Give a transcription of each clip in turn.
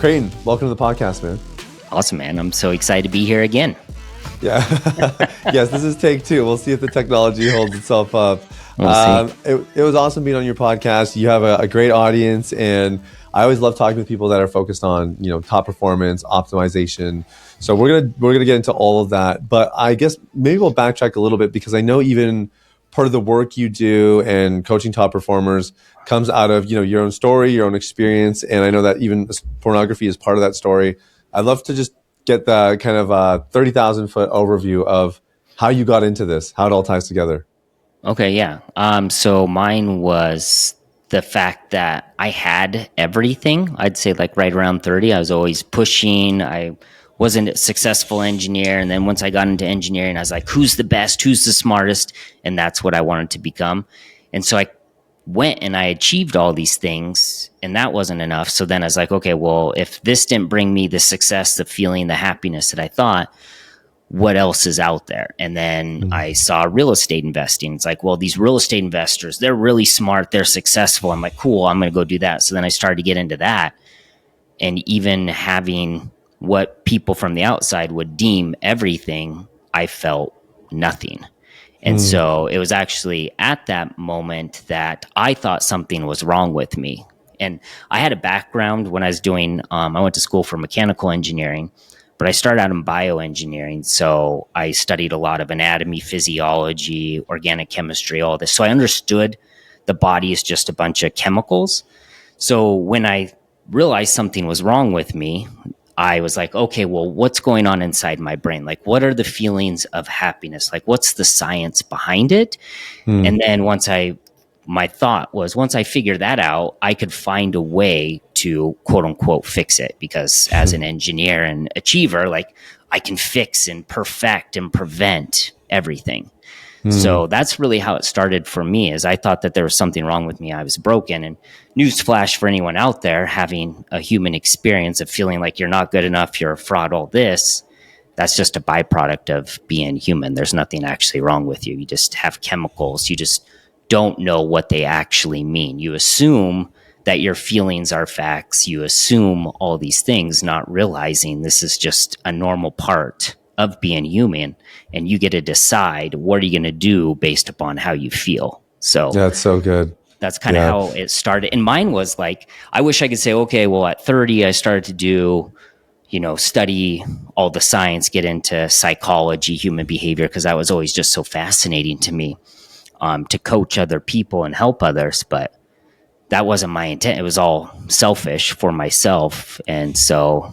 Creighton, welcome to the podcast, man. Awesome, man. I'm so excited to be here again. Yeah. Yes, this is take two. We'll see if the technology holds itself up. We'll see. It was awesome being on your podcast. You have a great audience, and I always love talking with people that are focused on, top performance, optimization. So we're gonna get into all of that. But I guess maybe we'll backtrack a little bit, because I know even part of the work you do and coaching top performers comes out of, your own story, your own experience. And I know that even pornography is part of that story. I'd love to just get the kind of 30,000 foot overview of how you got into this, how it all ties together. Okay, yeah. So mine was the fact that I had everything. I'd say like right around 30, I was always pushing. I wasn't a successful engineer. And then once I got into engineering, I was like, who's the best? Who's the smartest? And that's what I wanted to become. And so I went and I achieved all these things, and that wasn't enough. So then I was like, okay, well, if this didn't bring me the success, the feeling, the happiness that I thought, what else is out there? And then I saw real estate investing. It's like, well, these real estate investors, they're really smart, they're successful. I'm like, cool, I'm going to go do that. So then I started to get into that, and even having what people from the outside would deem everything, I felt nothing. And so it was actually at that moment that I thought something was wrong with me. And I had a background when I was doing, I went to school for mechanical engineering, but I started out in bioengineering. So I studied a lot of anatomy, physiology, organic chemistry, all this. So I understood the body is just a bunch of chemicals. So when I realized something was wrong with me, I was like, okay, well, what's going on inside my brain? Like, what are the feelings of happiness? Like, what's the science behind it? And then my thought was, once I figured that out, I could find a way to quote unquote fix it. Because as an engineer and achiever, like, I can fix and perfect and prevent everything. So that's really how it started for me, is I thought that there was something wrong with me. I was broken. And newsflash for anyone out there having a human experience of feeling like you're not good enough, you're a fraud, all this, that's just a byproduct of being human. There's nothing actually wrong with you. You just have chemicals. You just don't know what they actually mean. You assume that your feelings are facts. You assume all these things, not realizing this is just a normal part of being human, and you get to decide what are you going to do based upon how you feel. So that's so good. That's kind of how it started. And mine was like, I wish I could say, okay, well, at 30, I started to do, study all the science, get into psychology, human behavior, because that was always just so fascinating to me, to coach other people and help others. But that wasn't my intent. It was all selfish for myself. And so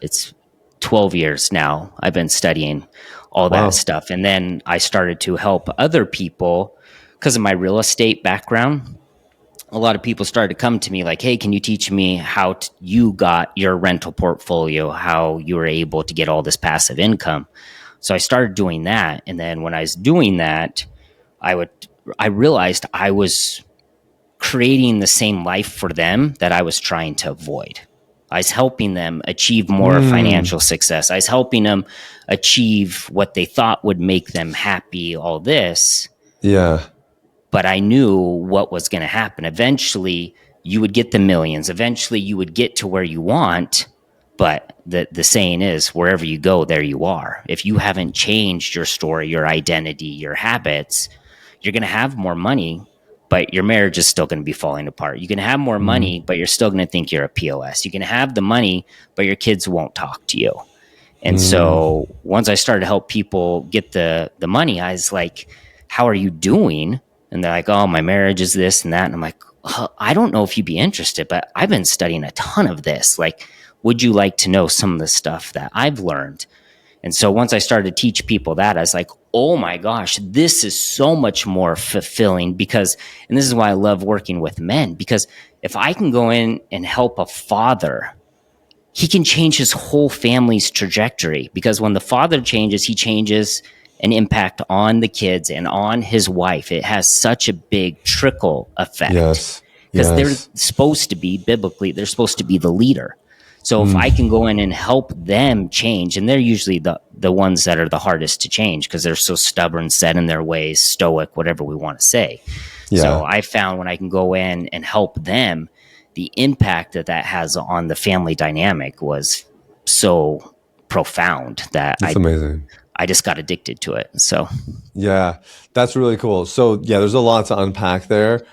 it's 12 years now I've been studying all that stuff. And then I started to help other people because of my real estate background. A lot of people started to come to me like, hey, can you teach me how you got your rental portfolio, how you were able to get all this passive income? So I started doing that. And then when I was doing that, I realized I was creating the same life for them that I was trying to avoid. I was helping them achieve more financial success. I was helping them achieve what they thought would make them happy, all this. Yeah. But I knew what was going to happen. Eventually, you would get the millions. Eventually, you would get to where you want. But the saying is, wherever you go, there you are. If you haven't changed your story, your identity, your habits, you're going to have more money, but your marriage is still going to be falling apart. You can have more money, but you're still going to think you're a POS. You can have the money, but your kids won't talk to you. And so once I started to help people get the money, I was like, how are you doing? And they're like, oh, my marriage is this and that. And I'm like, I don't know if you'd be interested, but I've been studying a ton of this. Like, would you like to know some of the stuff that I've learned? And so once I started to teach people that, I was like, oh my gosh, this is so much more fulfilling because, and this is why I love working with men, because if I can go in and help a father, he can change his whole family's trajectory, because when the father changes, he changes an impact on the kids and on his wife. It has such a big trickle effect. Yes. Because they're supposed to be, biblically, they're supposed to be the leader. So if I can go in and help them change, and they're usually the ones that are the hardest to change because they're so stubborn, set in their ways, stoic, whatever we want to say. Yeah. So I found when I can go in and help them, the impact that that has on the family dynamic was so profound that That's amazing. I just got addicted to it. So Yeah, that's really cool. So yeah, there's a lot to unpack there.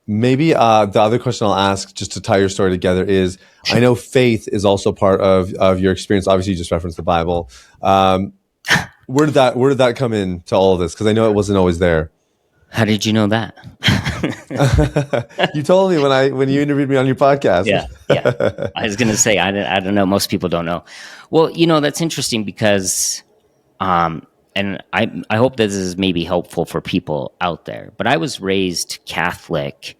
Maybe the other question I'll ask, just to tie your story together, is I know faith is also part of your experience. Obviously, you just referenced the Bible. Where did that come in to all of this? Because I know it wasn't always there. how did you know that? You told me when you interviewed me on your podcast. Yeah, yeah. I was going to say, I don't know. Most people don't know. Well, that's interesting because, and I hope this is maybe helpful for people out there, but I was raised Catholic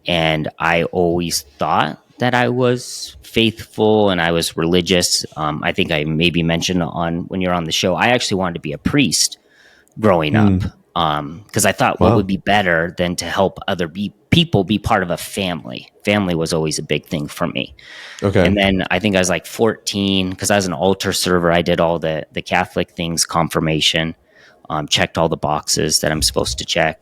and I always thought that I was faithful and I was religious. I think I maybe mentioned when you're on the show, I actually wanted to be a priest growing up, because I thought what Wow. would be better than to help other people be part of a family. Family was always a big thing for me. Okay. And then I think I was like 14, because I was an altar server. I did all the Catholic things, confirmation, checked all the boxes that I'm supposed to check.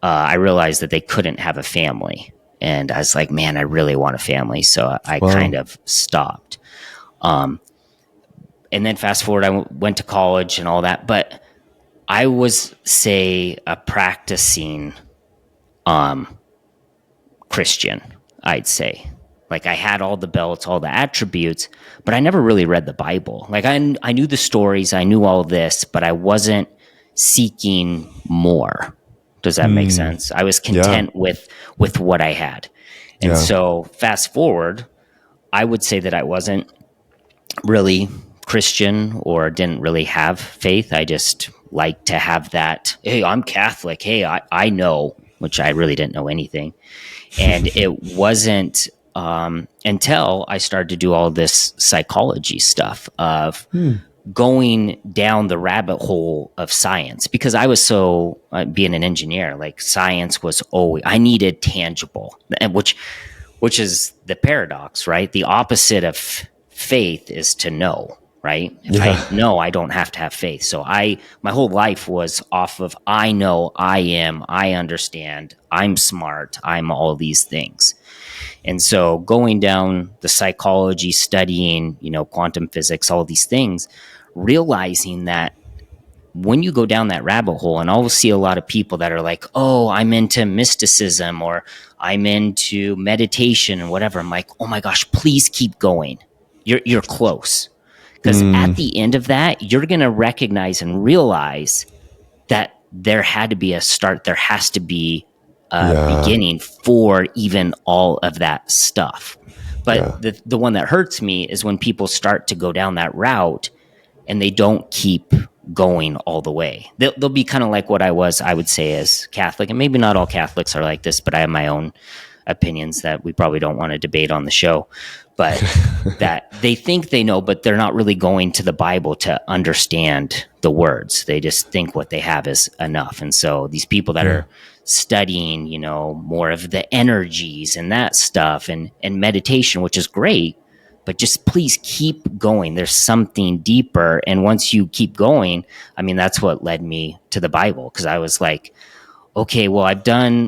I realized that they couldn't have a family. And I was like, man, I really want a family. So I Wow. kind of stopped. And then fast forward, I went to college and all that. But I was, say, a practicing Christian, I'd say. Like, I had all the belts, all the attributes, but I never really read the Bible. Like, I knew the stories, I knew all this, but I wasn't seeking more. Does that make sense? I was content with what I had. And Yeah. so fast forward, I would say that I wasn't really Christian or didn't really have faith. I just like to have that, hey, I'm Catholic. Hey, I know, which I really didn't know anything. And it wasn't until I started to do all this psychology stuff of going down the rabbit hole of science, because I was so being an engineer, like science was always, I needed tangible, and which is the paradox, right? The opposite of faith is to know, right? If I know, I don't have to have faith. So my whole life was off of, I know, I understand, I'm smart, I'm all these things. And so going down the psychology, studying, quantum physics, all these things, realizing that when you go down that rabbit hole, and I'll see a lot of people that are like, oh, I'm into mysticism or I'm into meditation and whatever. I'm like, oh my gosh, please keep going. You're close. Because at the end of that, you're going to recognize and realize that there had to be a start. There has to be a beginning for even all of that stuff. But the one that hurts me is when people start to go down that route and they don't keep going all the way. They'll be kind of like what I would say, as Catholic. And maybe not all Catholics are like this, but I have my own opinions that we probably don't want to debate on the show. But that they think they know, but they're not really going to the Bible to understand the words. They just think what they have is enough. And so these people that are studying, more of the energies and that stuff and meditation, which is great, but just please keep going. There's something deeper. And once you keep going, I mean, that's what led me to the Bible. Because I was like, okay, well,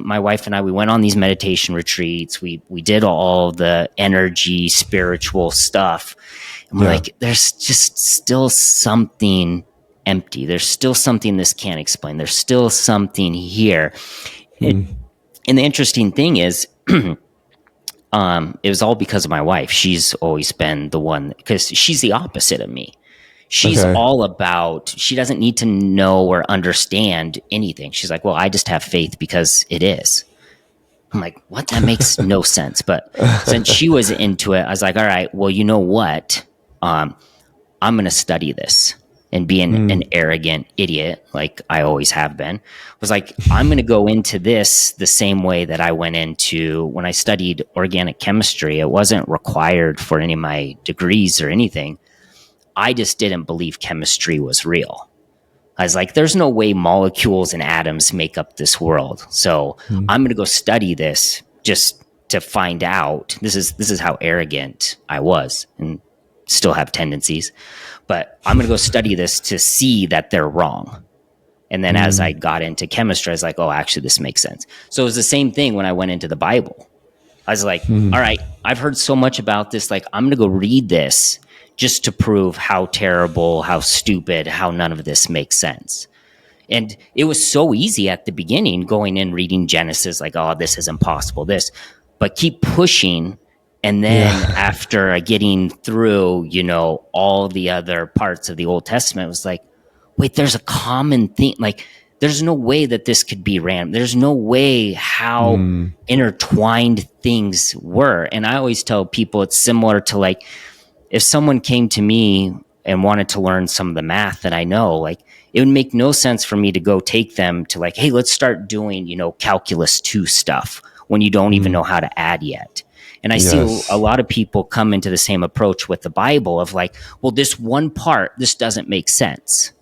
my wife and I, we went on these meditation retreats. We did all the energy, spiritual stuff. And we're like, there's just still something empty. There's still something this can't explain. There's still something here. And the interesting thing is, it was all because of my wife. She's always been the one, because she's the opposite of me. She's all about, she doesn't need to know or understand anything. She's like, well, I just have faith because it is. I'm like, what? That makes no sense. But since she was into it, I was like, all right, well, you know what? I'm going to study this. And being an arrogant idiot, like I always have been, was like, I'm going to go into this the same way that I went into when I studied organic chemistry. It wasn't required for any of my degrees or anything. I just didn't believe chemistry was real. I was like, there's no way molecules and atoms make up this world. So I'm going to go study this just to find out. This is how arrogant I was and still have tendencies. But I'm going to go study this to see that they're wrong. And then as I got into chemistry, I was like, oh, actually, this makes sense. So it was the same thing when I went into the Bible. I was like, all right, I've heard so much about this. Like, I'm going to go read this just to prove how terrible, how stupid, how none of this makes sense. And it was so easy at the beginning going in, reading Genesis, like, oh, this is impossible, this. But keep pushing. And then after getting through, all the other parts of the Old Testament, it was like, wait, there's a common theme. Like, there's no way that this could be random. There's no way how intertwined things were. And I always tell people it's similar to, like, if someone came to me and wanted to learn some of the math that I know, like, it would make no sense for me to go take them to, like, hey, let's start doing, calculus 2 stuff when you don't even know how to add yet. And I see a lot of people come into the same approach with the Bible of like, well, this one part, this doesn't make sense.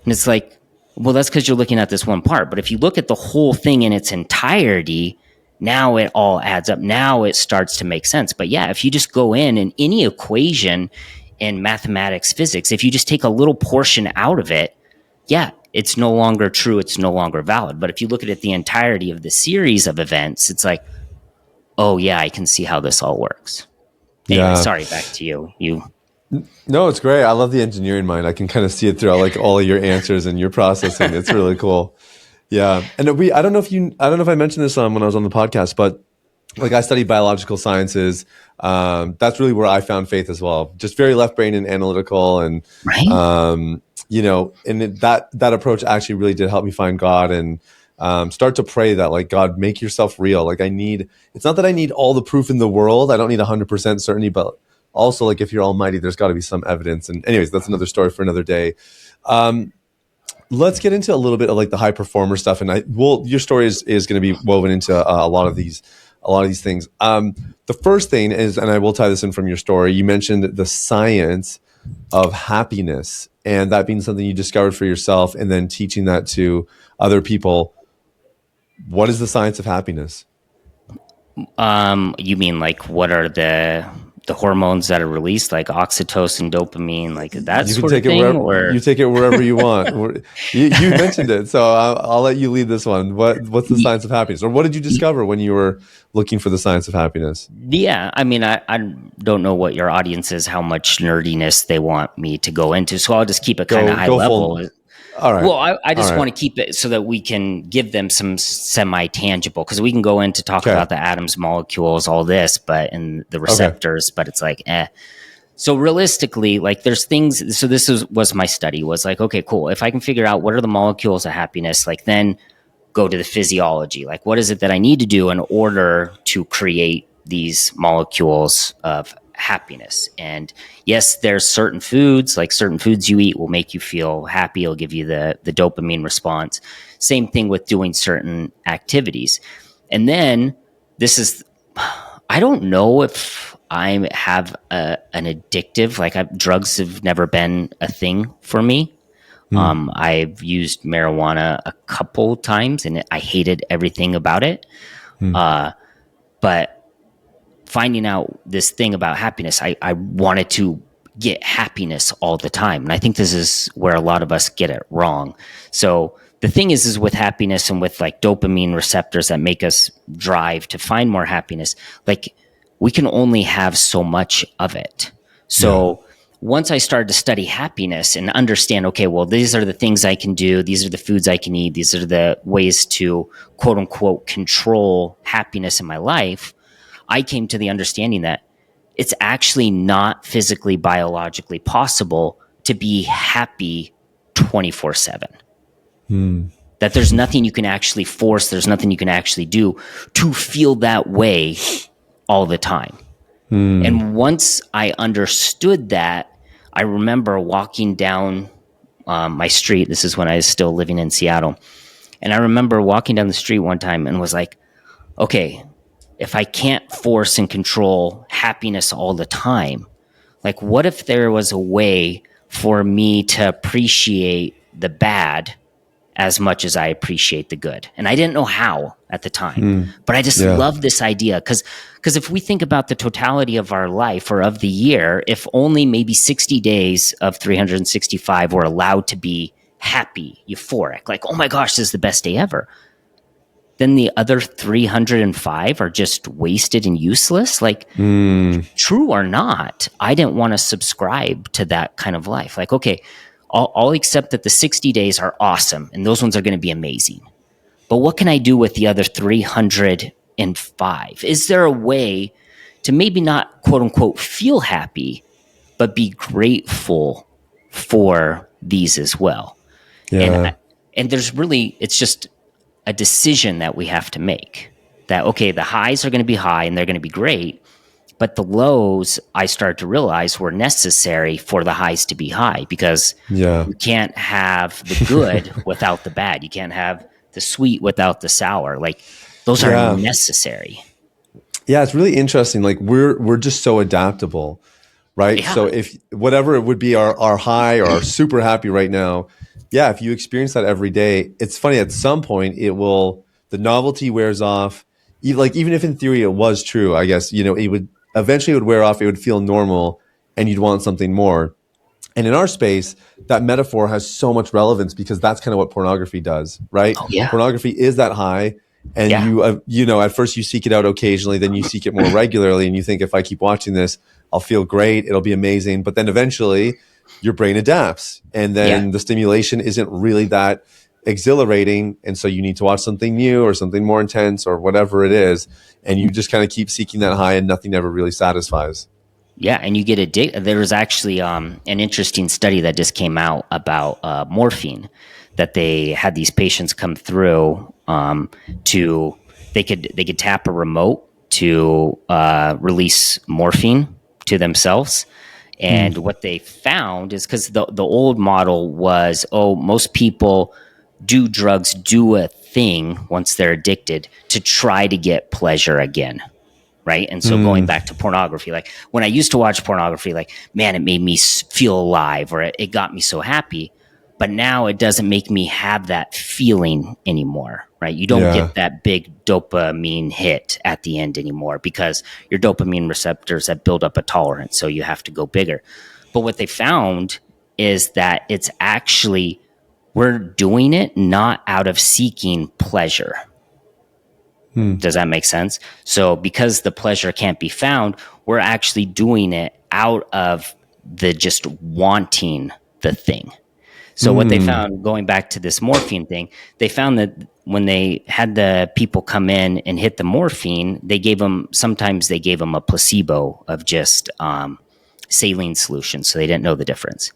And it's like, well, that's because you're looking at this one part. But if you look at the whole thing in its entirety, now it all adds up. Now it starts to make sense. But yeah, if you just go in any equation in mathematics, physics, if you just take a little portion out of it, yeah, it's no longer true. It's no longer valid. But if you look at it, the entirety of the series of events, it's like, oh yeah, I can see how this all works. Anyway, sorry, back to you. No, it's great. I love the engineering mind. I can kind of see it throughout like all of your answers and your processing. It's really cool. Yeah. And I don't know if I mentioned this when I was on the podcast, but like I studied biological sciences. That's really where I found faith as well. Just very left brain and analytical, and right. That approach actually really did help me find God and start to pray that, like, God, make yourself real. Like, it's not that I need all the proof in the world. I don't need 100% certainty, but also, like, if you're almighty, there's got to be some evidence. And anyways, that's another story for another day. Let's get into a little bit of like the high performer stuff. And your story is going to be woven into a lot of these things. The first thing is, and I will tie this in from your story, you mentioned the science of happiness and that being something you discovered for yourself and then teaching that to other people. What is the science of happiness? You mean like what are the hormones that are released, like oxytocin, dopamine, like that sort of thing? You take it wherever you want. You mentioned it, so I'll let you lead this one. What's the science of happiness, or what did you discover when you were looking for the science of happiness? Yeah, I mean, I don't know what your audience is, how much nerdiness they want me to go into, so I'll just keep it kind of high level. All right. Well, I just want to keep it so that we can give them some semi-tangible, because we can go in to talk about the atoms, molecules, all this, but and the receptors, but it's like, So realistically, like there's things, so this was my study, was like, okay, cool. If I can figure out what are the molecules of happiness, like then go to the physiology. Like what is it that I need to do in order to create these molecules of happiness? And yes, there's certain foods, like certain foods you eat will make you feel happy. It'll give you the dopamine response. Same thing with doing certain activities. And then I don't know if I have an addictive, like drugs have never been a thing for me. I've used marijuana a couple times and I hated everything about it. But finding out this thing about happiness, I wanted to get happiness all the time. And I think this is where a lot of us get it wrong. So the thing is with happiness and with like dopamine receptors that make us drive to find more happiness, like we can only have so much of it. So once I started to study happiness and understand, okay, well, these are the things I can do. These are the foods I can eat. These are the ways to quote unquote control happiness in my life. I came to the understanding that it's actually not physically, biologically possible to be happy 24/7. That there's nothing you can actually force. There's nothing you can actually do to feel that way all the time. And once I understood that, I remember walking down my street. This is when I was still living in Seattle. And I remember walking down the street one time and was like, okay, if I can't force and control happiness all the time, like what if there was a way for me to appreciate the bad as much as I appreciate the good? And I didn't know how at the time, but I just love this idea. Because if we think about the totality of our life or of the year, if only maybe 60 days of 365 were allowed to be happy, euphoric, like, oh my gosh, this is the best day ever. then the other 305 are just wasted and useless. Like, true or not, I didn't want to subscribe to that kind of life. Like, okay, I'll accept that the 60 days are awesome and those ones are going to be amazing. But what can I do with the other 305? Is there a way to maybe not quote unquote feel happy, but be grateful for these as well? Yeah. And there's really, it's just a decision that we have to make that, okay, the highs are going to be high and they're going to be great. But the lows, I started to realize, were necessary for the highs to be high, because Yeah. you can't have the good without the bad. You can't have the sweet without the sour. Like, those are Yeah. necessary. Yeah, it's really interesting. Like we're just so adaptable, right? Yeah. So if whatever it would be our high or our super happy right now, yeah, if you experience that every day, it's funny, at some point the novelty wears off. Like even if in theory it was true, I guess, it would eventually it would wear off, it would feel normal and you'd want something more. And in our space, that metaphor has so much relevance because that's kind of what pornography does, right? Oh, yeah. Pornography is that high, and Yeah. at first you seek it out occasionally, then you seek it more regularly, and you think, if I keep watching this, I'll feel great, it'll be amazing. But then eventually, your brain adapts, and Yeah. then the stimulation isn't really that exhilarating, and so you need to watch something new or something more intense or whatever it is, and you just kind of keep seeking that high, and nothing ever really satisfies. Yeah, and you get addicted. There was actually an interesting study that just came out about morphine, that they had these patients come through to they could tap a remote to release morphine to themselves. And what they found is, because the old model was, most people do drugs, do a thing once they're addicted to try to get pleasure again. Right. And so going back to pornography, like when I used to watch pornography, like, man, it made me feel alive, or it got me so happy. But now it doesn't make me have that feeling anymore. Right. You don't Yeah. get that big dopamine hit at the end anymore, because your dopamine receptors have built up a tolerance. So you have to go bigger. But what they found is that it's actually, we're doing it not out of seeking pleasure. Does that make sense? So because the pleasure can't be found, we're actually doing it out of the just wanting the thing. So what they found, going back to this morphine thing, they found that when they had the people come in and hit the morphine, sometimes they gave them a placebo of just saline solution. So they didn't know the difference.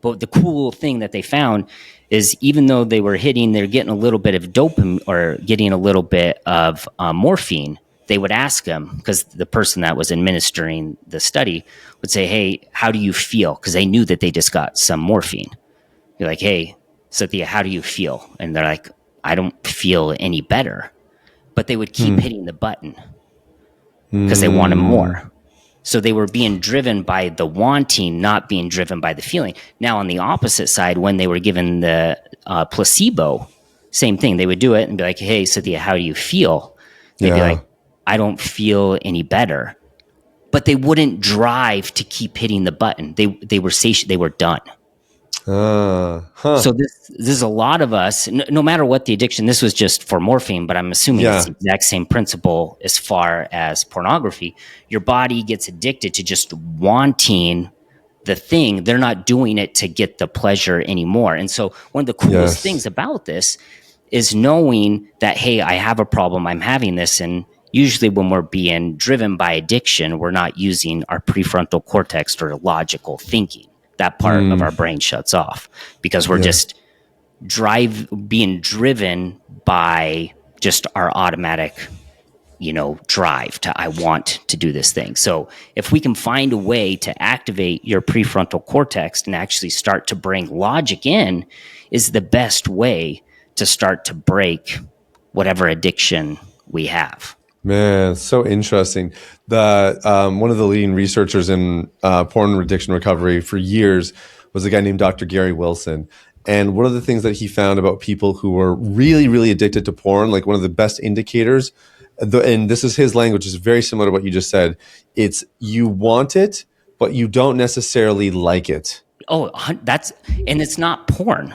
But the cool thing that they found is, even though they're getting a little bit of dopamine or getting a little bit of morphine, they would ask them, because the person that was administering the study would say, hey, how do you feel? Because they knew that they just got some morphine. You're like, hey, Cynthia, how do you feel? And they're like, I don't feel any better. But they would keep hitting the button because they wanted more. So they were being driven by the wanting, not being driven by the feeling. Now, on the opposite side, when they were given the placebo, same thing. They would do it and be like, hey, Cynthia, how do you feel? They'd be like, I don't feel any better. But they wouldn't drive to keep hitting the button. They were satiated. They were done. So this is a lot of us, no matter what the addiction. This was just for morphine, but I'm assuming it's the exact same principle as far as pornography. Your body gets addicted to just wanting the thing. They're not doing it to get the pleasure anymore. And so one of the coolest things about this is knowing that, hey, I have a problem, I'm having this. And usually when we're being driven by addiction, we're not using our prefrontal cortex or logical thinking. That part of our brain shuts off, because we're just being driven by just our automatic, drive to, I want to do this thing. So if we can find a way to activate your prefrontal cortex and actually start to bring logic in, is the best way to start to break whatever addiction we have. Man, so interesting. The one of the leading researchers in porn addiction recovery for years was a guy named Dr. Gary Wilson. And one of the things that he found about people who were really, really addicted to porn, like one of the best indicators, and this is his language, is very similar to what you just said. It's, you want it, but you don't necessarily like it. And it's not porn.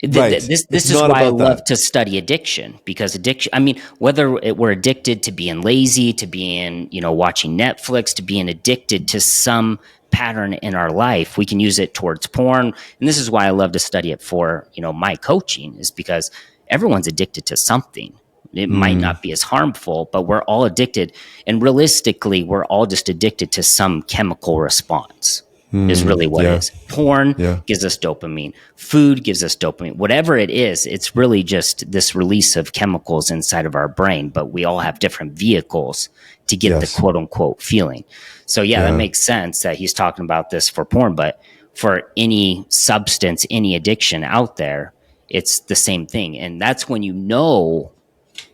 Right. It's This is not why I about love that. to study addiction, because addiction, I mean, whether we're addicted to being lazy, to being, watching Netflix, to being addicted to some pattern in our life, we can use it towards porn. And this is why I love to study it for, my coaching, is because everyone's addicted to something. It might Mm, not be as harmful, but we're all addicted. And realistically, we're all just addicted to some chemical response, is really what it yeah. is. Porn Yeah. gives us dopamine. Food gives us dopamine. Whatever it is, it's really just this release of chemicals inside of our brain, but we all have different vehicles to get the Yes. quote unquote feeling. So, yeah, that Yeah. makes sense that he's talking about this for porn, but for any substance, any addiction out there, it's the same thing. And that's when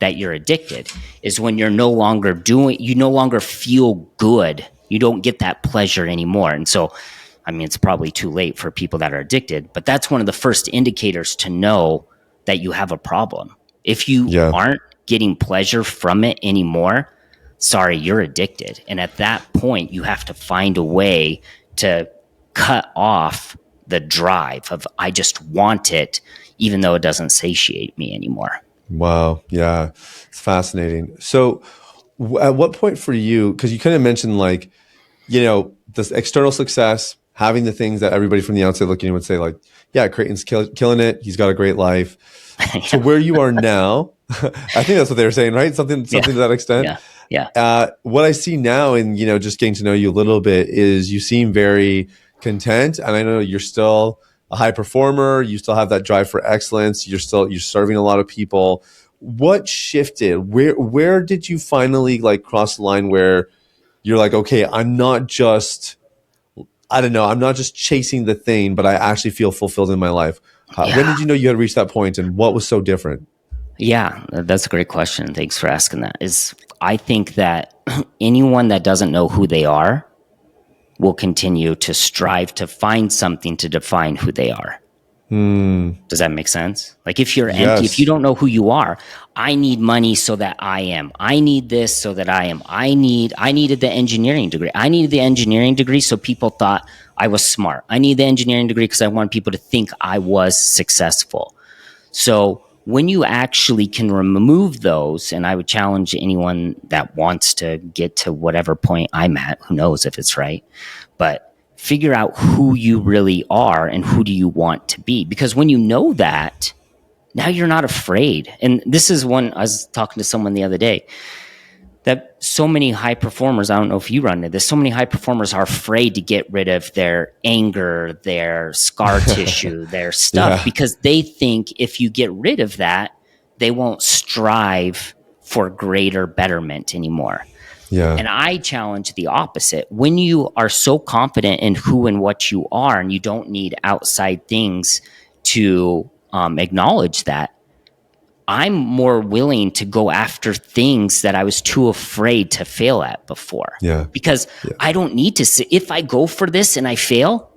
that you're addicted, is when you no longer feel good. You don't get that pleasure anymore. And so, I mean, it's probably too late for people that are addicted, but that's one of the first indicators to know that you have a problem. If you Yeah. aren't getting pleasure from it anymore, sorry, you're addicted. And at that point, you have to find a way to cut off the drive of, I just want it, even though it doesn't satiate me anymore. Wow. Yeah. It's fascinating. So, at what point for you, because you kind of mentioned like, this external success, having the things that everybody from the outside looking in would say, like, yeah, Creighton's killing it. He's got a great life. To Yeah. where you are now, I think that's what they were saying, right? Something to that extent. Yeah. Yeah. What I see now, and just getting to know you a little bit, is you seem very content, and I know you're still a high performer. You still have that drive for excellence. You're serving a lot of people. What shifted? Where did you finally like cross the line where you're like, okay, I don't know, I'm not just chasing the thing, but I actually feel fulfilled in my life. When Yeah. did you know you had reached that point, and what was so different? Yeah. That's a great question. Thanks for asking that. I think that anyone that doesn't know who they are will continue to strive to find something to define who they are. Does that make sense? Like, if you're empty, if you Yes. don't know who you are, I need money so that I am. I need this so that I am. I needed the engineering degree. I needed the engineering degree so people thought I was smart. I need the engineering degree because I want people to think I was successful. So when you actually can remove those, and I would challenge anyone that wants to get to whatever point I'm at, who knows if it's right, but figure out who you really are and who do you want to be. Because when you know that, now you're not afraid. And this is one, I was talking to someone the other day, that so many high performers, I don't know if you run into this, so many high performers are afraid to get rid of their anger, their scar tissue, their stuff, Yeah. because they think if you get rid of that, they won't strive for greater betterment anymore. Yeah. And I challenge the opposite. When you are so confident in who and what you are, and you don't need outside things to acknowledge that, I'm more willing to go after things that I was too afraid to fail at before. Yeah. Because Yeah. I don't need to say, if I go for this and I fail,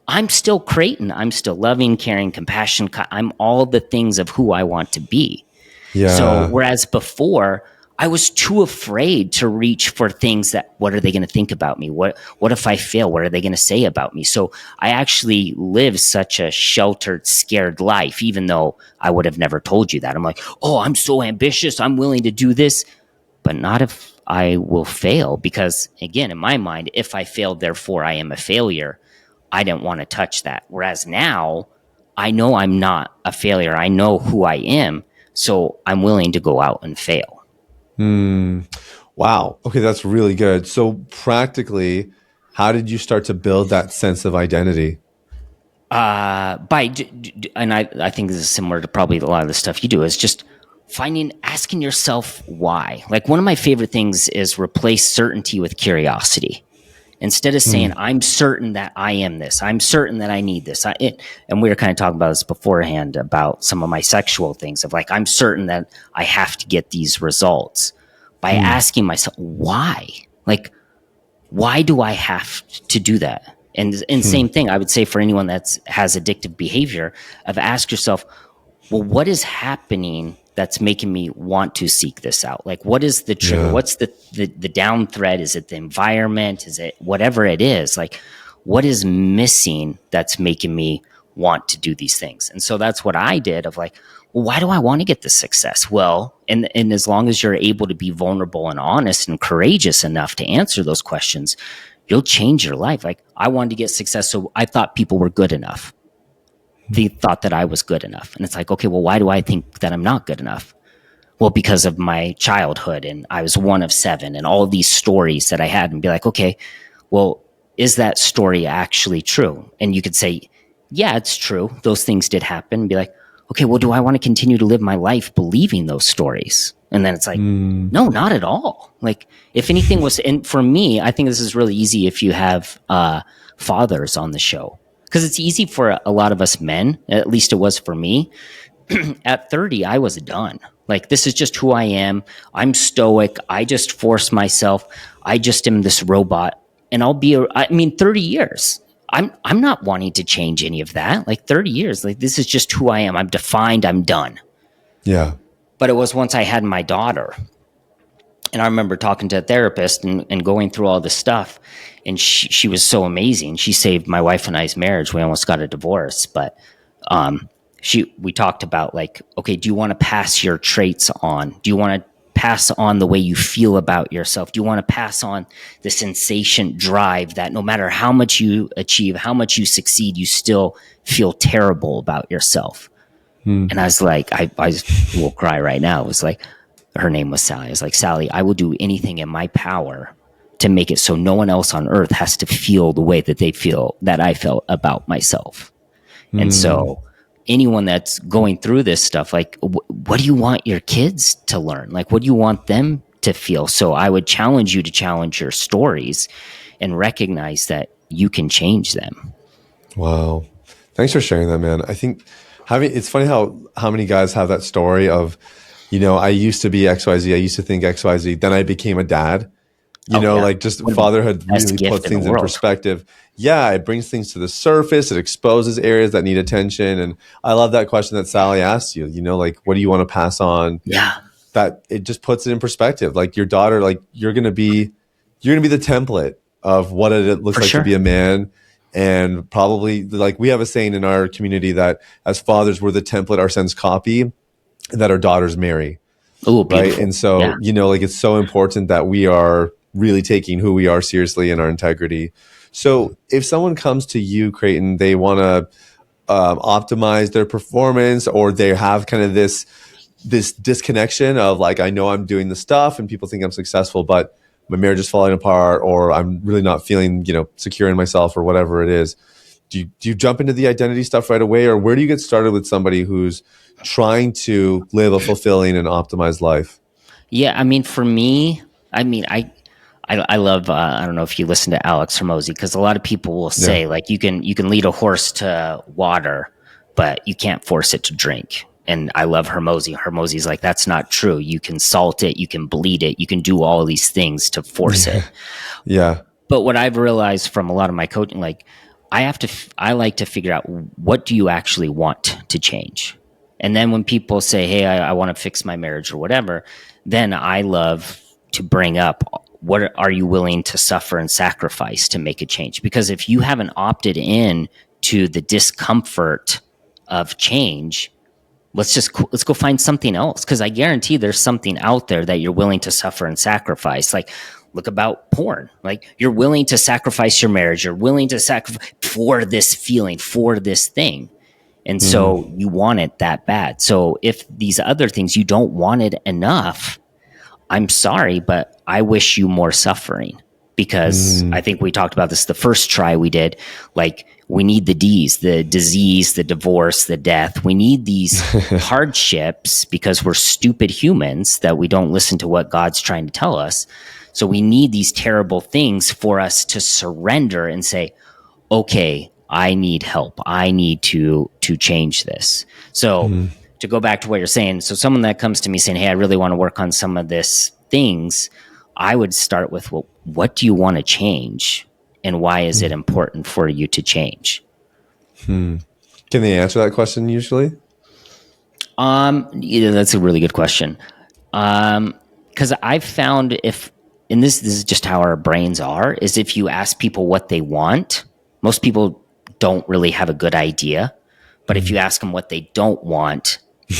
I'm still Creighton. I'm still loving, caring, compassion. I'm all the things of who I want to be. So Yeah. whereas before, I was too afraid to reach for things that, what are they going to think about me? What if I fail? What are they going to say about me? So I actually live such a sheltered, scared life, even though I would have never told you that. I'm like, oh, I'm so ambitious. I'm willing to do this, but not if I will fail. Because again, in my mind, if I failed, therefore I am a failure. I didn't want to touch that. Whereas now I know I'm not a failure. I know who I am. So I'm willing to go out and fail. Wow. Okay, that's really good. So practically, how did you start to build that sense of identity? And I think this is similar to probably a lot of the stuff you do, is just asking yourself why. Like, one of my favorite things is replace certainty with curiosity. Instead of saying, I'm certain that I am this, I'm certain that I need this. And we were kind of talking about this beforehand about some of my sexual things of like, I'm certain that I have to get these results, by asking myself, why? Like, why do I have to do that? And same thing, I would say for anyone that has addictive behavior, of ask yourself, well, what is happening that's making me want to seek this out? Like, what is the trigger? Yeah. What's the down thread? Is it the environment? Is it whatever it is? Like, what is missing that's making me want to do these things. And so that's what I did of like, well, why do I want to get this success? Well, and as long as you're able to be vulnerable and honest and courageous enough to answer those questions, you'll change your life. Like, I wanted to get success, so I thought people were good enough. They thought that I was good enough. And it's like, okay, well, why do I think that I'm not good enough? Well, because of my childhood, and I was one of 7, and all of these stories that I had, and be like, okay, well, is that story actually true? And you could say, yeah, it's true. Those things did happen. And be like, okay, well, do I want to continue to live my life believing those stories? And then it's like, no, not at all. Like, if anything was, and for me, I think this is really easy if you have fathers on the show, because it's easy for a lot of us men, at least it was for me. At 30, I was done. Like, this is just who I am. I'm stoic. I just force myself. I just am this robot. And 30 years. I'm not wanting to change any of that. Like, 30 years, like, this is just who I am. I'm defined. I'm done. Yeah. But it was once I had my daughter, and I remember talking to a therapist and going through all this stuff. And she was so amazing. She saved my wife and I's marriage. We almost got a divorce, but we talked about, like, okay, do you want to pass your traits on? Do you want to pass on the way you feel about yourself? Do you want to pass on the sensation drive that no matter how much you achieve, how much you succeed, you still feel terrible about yourself? And I was like, I will cry right now. It was like, her name was Sally. I was like, Sally, I will do anything in my power to make it so no one else on earth has to feel the way that I felt about myself. And so anyone that's going through this stuff, like, what do you want your kids to learn? Like, what do you want them to feel? So I would challenge you to challenge your stories and recognize that you can change them. Wow. Thanks for sharing that, man. I think it's funny how many guys have that story of, I used to be XYZ. I used to think XYZ. Then I became a dad. Like, just fatherhood really puts things in perspective. Yeah, it brings things to the surface. It exposes areas that need attention. And I love that question that Sally asked you, like, what do you want to pass on? Yeah. That it just puts it in perspective. Like, your daughter, like, you're going to be the template of what it looks like to be a man. And probably, like, we have a saying in our community that as fathers, we're the template our sons copy that our daughters marry. Oh, right. And so, like, it's so important that we are really taking who we are seriously and our integrity. So if someone comes to you, Creighton, they want to optimize their performance, or they have kind of this disconnection of, like, I know I'm doing the stuff and people think I'm successful, but my marriage is falling apart, or I'm really not feeling, secure in myself, or whatever it is. Do you jump into the identity stuff right away, or where do you get started with somebody who's trying to live a fulfilling and optimized life? Yeah, I mean, for me, I love. I don't know if you listen to Alex Hormozy, because a lot of people will say, like, you can lead a horse to water, but you can't force it to drink. And I love Hormozy. Hormozy's like, that's not true. You can salt it, you can bleed it, you can do all of these things to force it. Yeah. But what I've realized from a lot of my coaching, like, I like to figure out, what do you actually want to change? And then when people say, hey, I want to fix my marriage or whatever, then I love to bring up, what are you willing to suffer and sacrifice to make a change? Because if you haven't opted in to the discomfort of change, let's go find something else. Because I guarantee there's something out there that you're willing to suffer and sacrifice. Like, look about porn. Like, you're willing to sacrifice your marriage. You're willing to sacrifice for this feeling, for this thing. And so you want it that bad. So if these other things, you don't want it enough, I'm sorry, but I wish you more suffering. Because I think we talked about this the first try we did. Like, we need the D's, the disease, the divorce, the death. We need these hardships because we're stupid humans that we don't listen to what God's trying to tell us. So we need these terrible things for us to surrender and say, okay, I need help. I need to change this. So to go back to what you're saying, so someone that comes to me saying, hey, I really want to work on some of this things, I would start with, well, what do you want to change? And why is it important for you to change? Can they answer that question usually? Yeah, that's a really good question. Because I've found and this is just how our brains are, is if you ask people what they want, most people don't really have a good idea. But if you ask them what they don't want,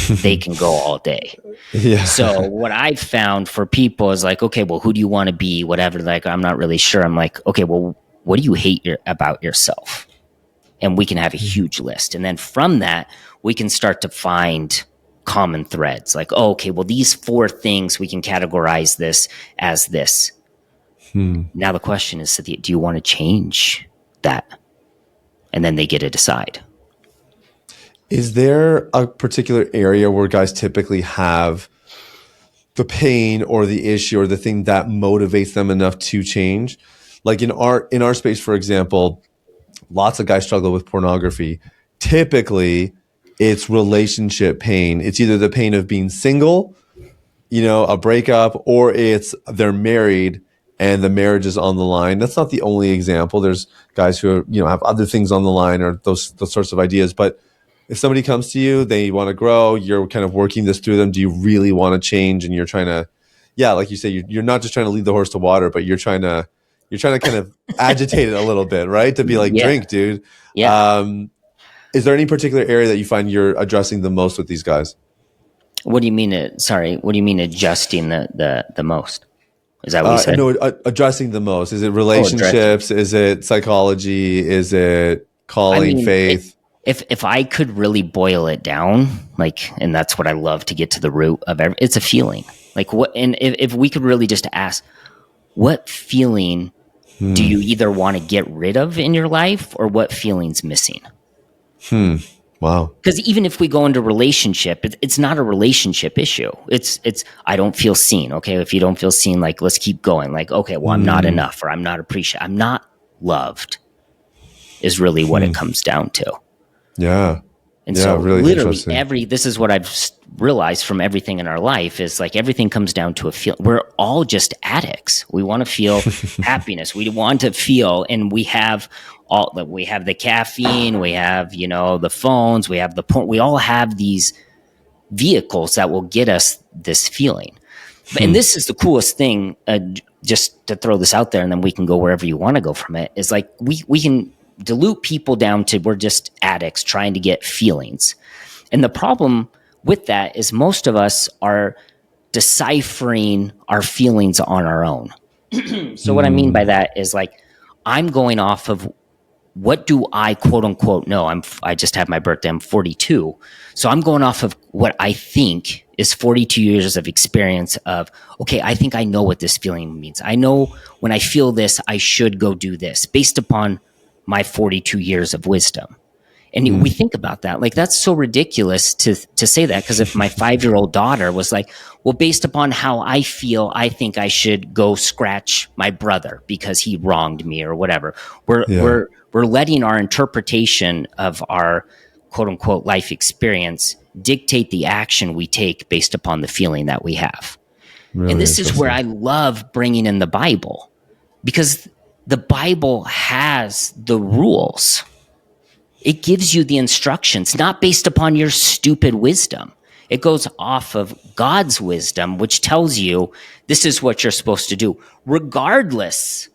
they can go all day. Yeah. So what I've found for people is like, okay, well, who do you want to be? Whatever. Like, I'm not really sure. I'm like, okay, well, what do you hate about yourself? And we can have a huge list. And then from that, we can start to find common threads. Like, oh, okay, well, these 4 things, we can categorize this as this. Now the question is, do you want to change that? And then they get to decide. Is there a particular area where guys typically have the pain or the issue or the thing that motivates them enough to change? Like in our space, for example, lots of guys struggle with pornography. Typically, it's relationship pain. It's either the pain of being single, a breakup, or it's they're married and the marriage is on the line. That's not the only example. There's guys who have other things on the line or those sorts of ideas. But if somebody comes to you, they want to grow, you're kind of working this through them. Do you really want to change? And you're trying to, like you say, you're not just trying to lead the horse to water, but you're trying to kind of agitate it a little bit, right? To be like, drink, dude. Yeah. Is there any particular area that you find you're addressing the most with these guys? What do you mean? What do you mean adjusting the most? Is that what you said? No, addressing the most. Is it relationships? Is it psychology? Is it calling, faith? If I could really boil it down, and that's what I love to get to the root of it's a feeling. Like what? And if we could really just ask, what feeling do you either want to get rid of in your life, or what feeling's missing? Wow. Because even if we go into relationship, it's not a relationship issue. It's I don't feel seen. Okay, if you don't feel seen, let's keep going. Okay, well, I'm not enough, or I'm not appreciated. I'm not loved. Is really what it comes down to. Yeah. And so really literally this is what I've realized from everything in our life is everything comes down to a feel. We're all just addicts. We want to feel happiness. We want to feel, and we have the caffeine, we have, the phones, we have the porn. We all have these vehicles that will get us this feeling. And this is the coolest thing, just to throw this out there, and then we can go wherever you want to go from it, is we can dilute people down to we're just addicts trying to get feelings. And the problem with that is most of us are deciphering our feelings on our own. So what I mean by that is I'm going off of what do I quote unquote know? I just had my birthday. I'm 42. So I'm going off of what I think is 42 years of experience of, okay, I think I know what this feeling means. I know when I feel this, I should go do this based upon my 42 years of wisdom. And we think about that. That's so ridiculous to say that, because if my 5-year-old daughter was like, well, based upon how I feel, I think I should go scratch my brother because he wronged me or whatever. We're letting our interpretation of our quote unquote life experience dictate the action we take based upon the feeling that we have. Really, and this is where I love bringing in the Bible, because the Bible has the rules. It gives you the instructions, not based upon your stupid wisdom. It goes off of God's wisdom, which tells you this is what you're supposed to do, regardless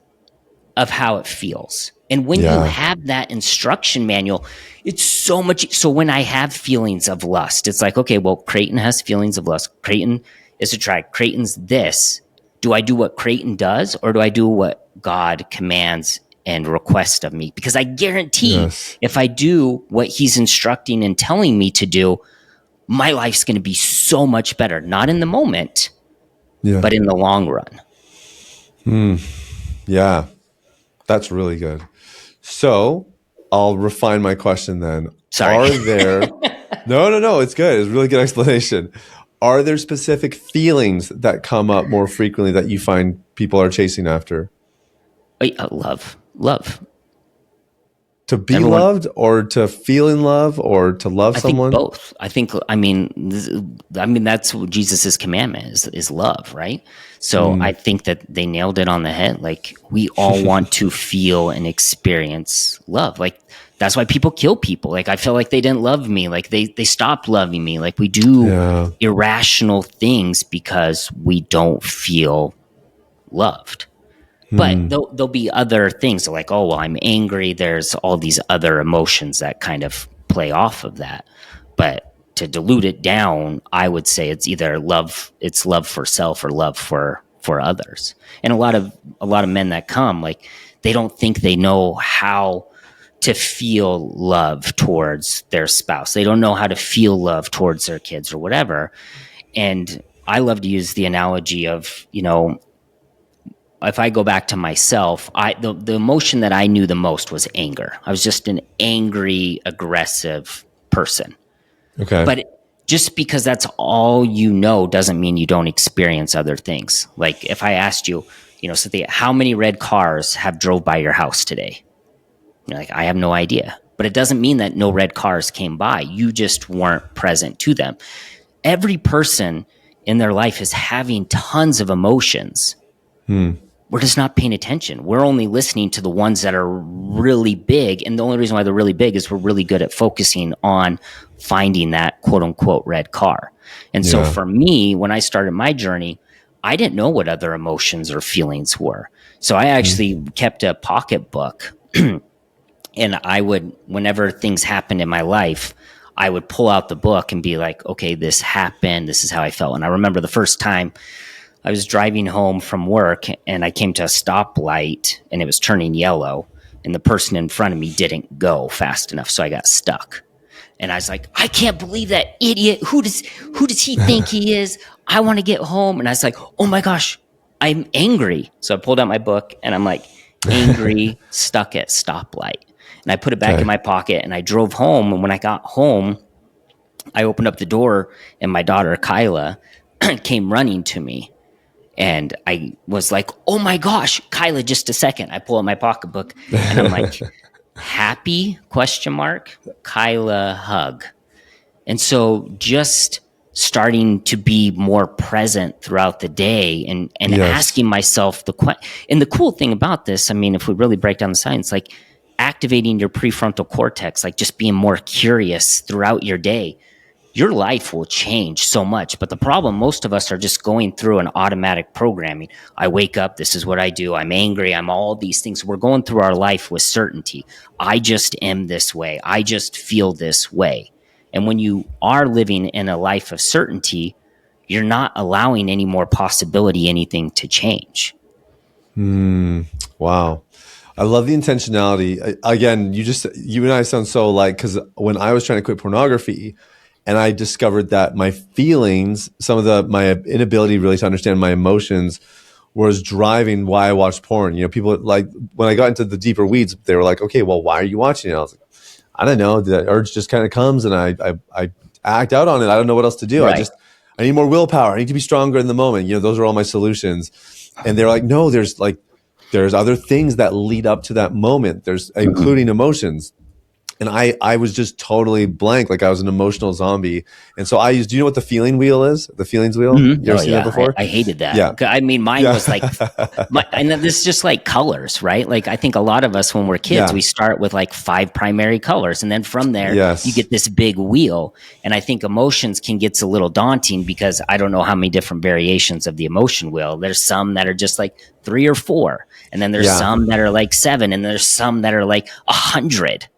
of how it feels. And when you have that instruction manual, it's so much. So when I have feelings of lust, it's like, okay, well, Creighton has feelings of lust. Creighton is attracted. Creighton's this. Do I do what Creighton does, or do I do what God commands and request of me? Because I guarantee if I do what he's instructing and telling me to do, my life's going to be so much better. Not in the moment, but in the long run. Yeah, that's really good. So I'll refine my question then. Sorry. Are there... No, it's good. It's a really good explanation. Are there specific feelings that come up more frequently that you find people are chasing after? Love. To be loved, or to feel in love, or to love someone? I think both. I mean, that's what Jesus' commandment is love, right? So I think that they nailed it on the head. We all want to feel and experience love. That's why people kill people. I feel like they didn't love me. They stopped loving me. We do irrational things because we don't feel loved. But there'll be other things I'm angry. There's all these other emotions that kind of play off of that. But to dilute it down, I would say it's either love for self or love for others. And a lot of men that come, like, they don't think they know how to feel love towards their spouse. They don't know how to feel love towards their kids or whatever. And I love to use the analogy of, if I go back to myself, the emotion that I knew the most was anger. I was just an angry, aggressive person. Okay. But just because that's all you know doesn't mean you don't experience other things. Like if I asked you, Cynthia, how many red cars have drove by your house today? You're like, I have no idea. But it doesn't mean that no red cars came by. You just weren't present to them. Every person in their life is having tons of emotions. We're just not paying attention. We're only listening to the ones that are really big. And the only reason why they're really big is we're really good at focusing on finding that quote unquote red car. And so for me, when I started my journey, I didn't know what other emotions or feelings were. So I actually kept a pocketbook and I would, whenever things happened in my life, I would pull out the book and be like, okay, this happened. This is how I felt. And I remember the first time I was driving home from work and I came to a stoplight and it was turning yellow and the person in front of me didn't go fast enough. So I got stuck and I was like, I can't believe that idiot. Who does he think he is? I want to get home. And I was like, oh my gosh, I'm angry. So I pulled out my book and I'm like, angry, stuck at stoplight. And I put it back in my pocket and I drove home. And when I got home, I opened up the door and my daughter, Kyla, came running to me. And I was like, oh my gosh, Kyla, just a second. I pull out my pocketbook and I'm like, happy ? Kyla hug. And so just starting to be more present throughout the day and asking myself the question. And the cool thing about this, I mean, if we really break down the science, like activating your prefrontal cortex, like just being more curious throughout your day, your life will change so much. But the problem, most of us are just going through an automatic programming. I wake up, this is what I do. I'm angry. I'm all these things. We're going through our life with certainty. I just am this way. I just feel this way. And when you are living in a life of certainty, you're not allowing any more possibility, anything to change. Wow. I love the intentionality. Again, you and I sound so alike because when I was trying to quit pornography, and I discovered that my feelings, my inability really to understand my emotions was driving why I watched porn. People like, when I got into the deeper weeds, they were like, okay, well, why are you watching it? I was like, I don't know. The urge just kind of comes and I act out on it. I don't know what else to do. Right. I need more willpower. I need to be stronger in the moment. Those are all my solutions. And they're like, no, there's other things that lead up to that moment. There's including emotions. And I was just totally blank, like I was an emotional zombie. And so do you know what the feeling wheel is? The feelings wheel? You ever seen that before? I hated that. Yeah. I mean, mine was like, and then this is just like colors, right? Like I think a lot of us, when we're kids, we start with like 5 primary colors. And then from there, you get this big wheel. And I think emotions can get a little daunting because I don't know how many different variations of the emotion wheel. There's some that are just like 3 or 4. And then there's some that are like 7. And there's some that are like 100.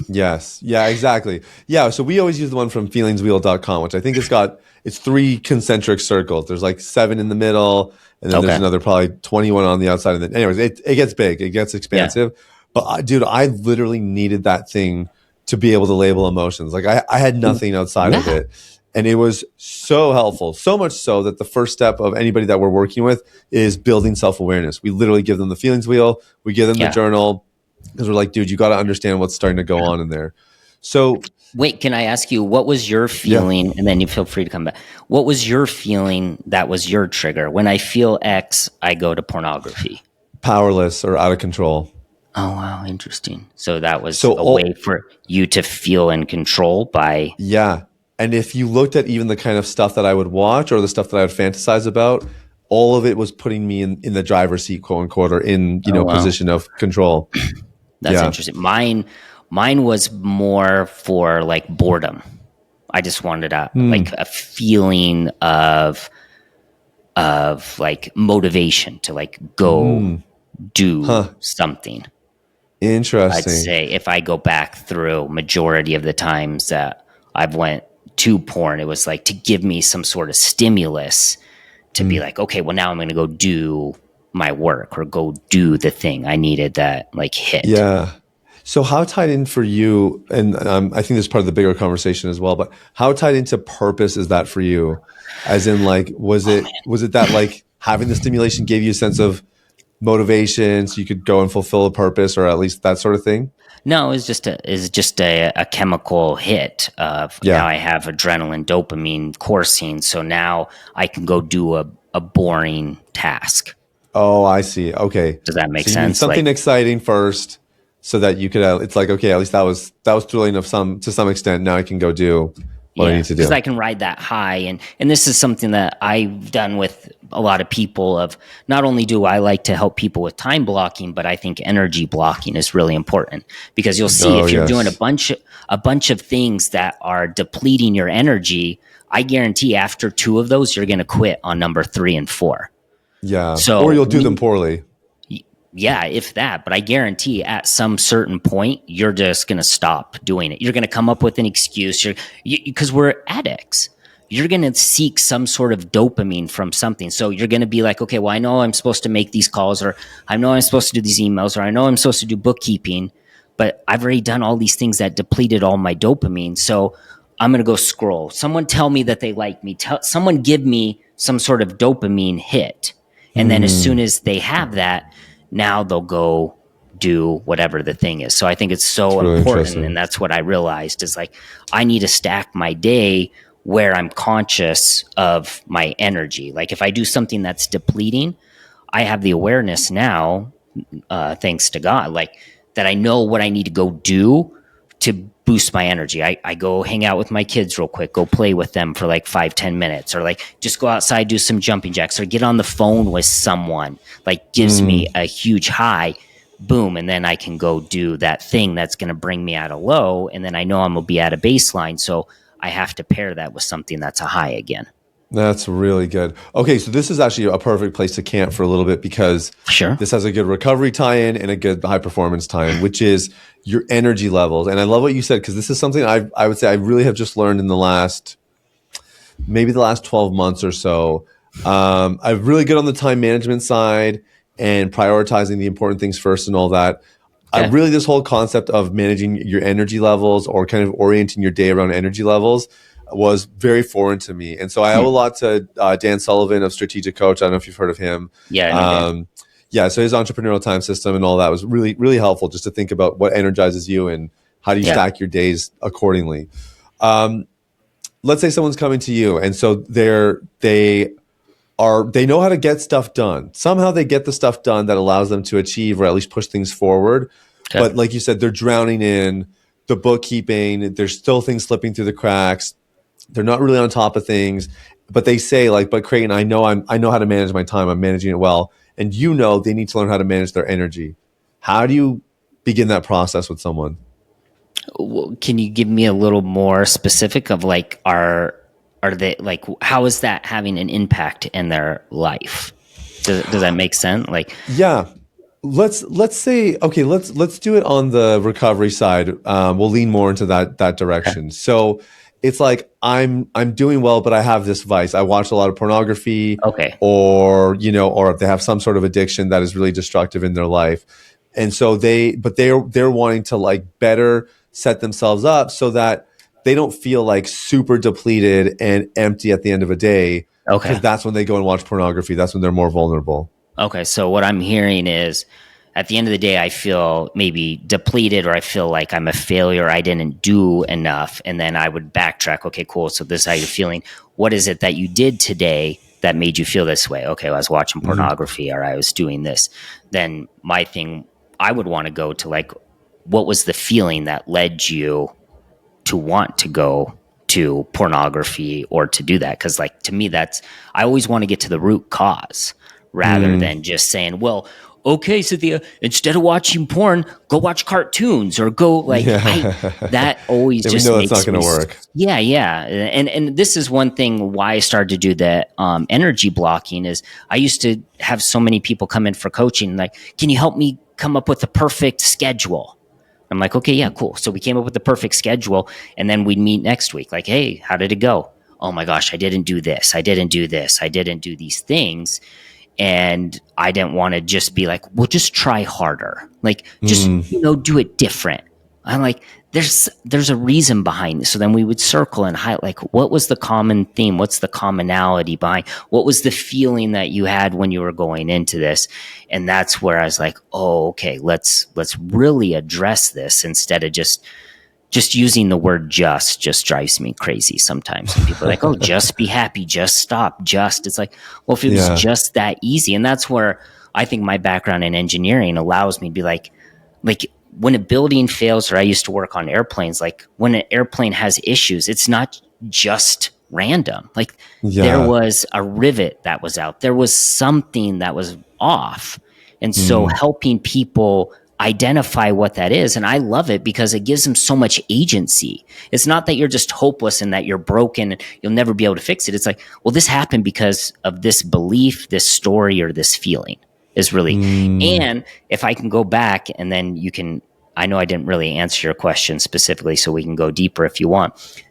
Yes. Yeah, exactly. Yeah. So we always use the one from feelingswheel.com, which I think it's 3 concentric circles. There's like 7 in the middle, and then there's another probably 21 on the outside. And then anyways, it gets big, it gets expansive. But I literally needed that thing to be able to label emotions. Like I had nothing outside of it. And it was so helpful, so much so that the first step of anybody that we're working with is building self-awareness. We literally give them the feelings wheel. We give them the journal. Because we're like, dude, you got to understand what's starting to go on in there. So wait, can I ask you, what was your feeling? And then you feel free to come back. What was your feeling that was your trigger? When I feel X, I go to pornography. Powerless or out of control. Oh, wow. Interesting. So that was a way for you to feel in control by... Yeah. And if you looked at even the kind of stuff that I would watch or the stuff that I would fantasize about, all of it was putting me in the driver's seat, quote unquote, or in, position of control. That's interesting. Mine was more for like boredom. I just wanted like a feeling of like motivation to like go do something. I'd Interesting. say if I go back through majority of the times that I've went to porn, it was like to give me some sort of stimulus to be Mm. like, okay, well now I'm going to go do my work or go do the thing. I needed that like hit. Yeah. So how tied in for you, and I think this is part of the bigger conversation as well, but how tied into purpose is that for you? As in like, Oh was it that like having the stimulation gave you a sense of motivation so you could go and fulfill a purpose or at least that sort of thing? no, it's just a chemical hit of now Yeah. I have adrenaline, dopamine coursing, so now I can go do a boring task. Oh, I see. Okay. Does that make So you need sense? something Like, exciting first so that you could, it's like, okay, at least that was thrilling of to some extent. Now I can go do what I yeah, need to because do. I can ride that high, and this is something that I've done with a lot of people. Of not only do I like to help people with time blocking, but I think energy blocking is really important because you'll see Oh, if you're doing yes. a bunch of things that are depleting your energy, I guarantee after two of those, you're going to quit on number three and four. Yeah. Or So you'll do them we poorly. yeah, if that, but I guarantee at some certain point, you're just going to stop doing it. You're going to come up with an excuse. Because we're addicts. You're going to seek some sort of dopamine from something. So you're going to be like, okay, well, I know I'm supposed to make these calls, or I know I'm supposed to do these emails, or I know I'm supposed to do bookkeeping, but I've already done all these things that depleted all my dopamine. So I'm going to go scroll. Someone tell me that they like me. Someone give me some sort of dopamine hit. And then as soon Hmm. as they have that, now they'll go do whatever the thing is. So I think it's It's so really important. And interesting. that's what I realized is like, I need to stack my day where I'm conscious of my energy. Like if I do something that's depleting, I have the awareness now, thanks to God, like that I know what I need to go do to boost my energy. I go hang out with my kids real quick, go play with them for like 5-10 minutes, or like just go outside, do some jumping jacks, or get on the phone with someone, like gives me Mm. a huge high. Boom. And then I can go do that thing that's going to bring me at a low. And then I know I'm going to be at a baseline. So I have to pair that with something that's a high again. That's really good. Okay, so this is actually a perfect place to camp for a little bit because Sure. this has a good recovery tie-in and a good high performance tie-in, which is your energy levels. And I love what you said because this is something I would say I really have just learned in the last maybe the last 12 months or so. I'm really good on the time management side and prioritizing the important things first and all that. I Okay. really, this whole concept of managing your energy levels or kind of orienting your day around energy levels was very foreign to me. And so I owe a lot to Dan Sullivan of Strategic Coach. I don't know if you've heard of him. Yeah, I know Dan. Yeah, so his entrepreneurial time system and all that was really, really helpful just to think about what energizes you and how do you Yeah. stack your days accordingly. Um, let's say someone's coming to you and so they know how to get stuff done. Somehow they get the stuff done that allows them to achieve or at least push things forward. Okay. But like you said, they're drowning in the bookkeeping. There's still things slipping through the cracks. They're not really on top of things. But they say like, but Creighton, I know how to manage my time. I'm managing it well. And you know they need to learn how to manage their energy. How do you begin that process with someone? Can you give me a little more specific of like are they like how is that having an impact in their life? Does that make sense? Like Yeah. Let's say okay. Let's do it on the recovery side. We'll lean more into that okay, direction. So it's like I'm doing well, but I have this vice. I watch a lot of pornography, okay, or or they have some sort of addiction that is really destructive in their life, and so they're wanting to like better set themselves up so that they don't feel like super depleted and empty at the end of a day because okay, that's when they go and watch pornography. That's when they're more vulnerable. okay. So what I'm hearing is at the end of the day, I feel maybe depleted or I feel like I'm a failure. I didn't do enough. And then I would backtrack. Okay, cool. So this is how you're feeling. What is it that you did today that made you feel this way? Okay, well, I was watching Hmm. pornography or I was doing this. Then my thing, I would want to go to like, what was the feeling that led you to want to go to pornography or to do that? Because like to me that's I always want to get to the root cause rather Mm. than just saying, well, okay, Cynthia, instead of watching porn, go watch cartoons or go like I Yeah. that always Yeah, we just know that's not makes going me to work. yeah, yeah. And this is one thing why I started to do the energy blocking is I used to have so many people come in for coaching like, can you help me come up with the perfect schedule. I'm like, okay, yeah, cool. So we came up with the perfect schedule, and then we'd meet next week. Like, hey, how did it go? Oh my gosh, I didn't do this. I didn't do this. I didn't do these things. And I didn't want to just be like, well, just try harder. Like, just, do it different. I'm like, there's a reason behind this. So then we would circle and highlight, like, what was the common theme? What's the commonality behind? What was the feeling that you had when you were going into this? And that's where I was like, oh, okay, let's really address this instead of just using the word just drives me crazy sometimes. And people are like, oh, just be happy, just stop, just. It's like, well, if it was just that easy. And that's where I think my background in engineering allows me to be like when a building fails, or I used to work on airplanes, like when an airplane has issues, it's not just random. Like there was a rivet that was out. There was something that was off. And so helping people identify what that is. And I love it because it gives them so much agency. It's not that you're just hopeless and that you're broken and you'll never be able to fix it. It's like, well, this happened because of this belief, this story, or this feeling is really. And if I can go back and then I know I didn't really answer your question specifically, so we can go deeper if you want.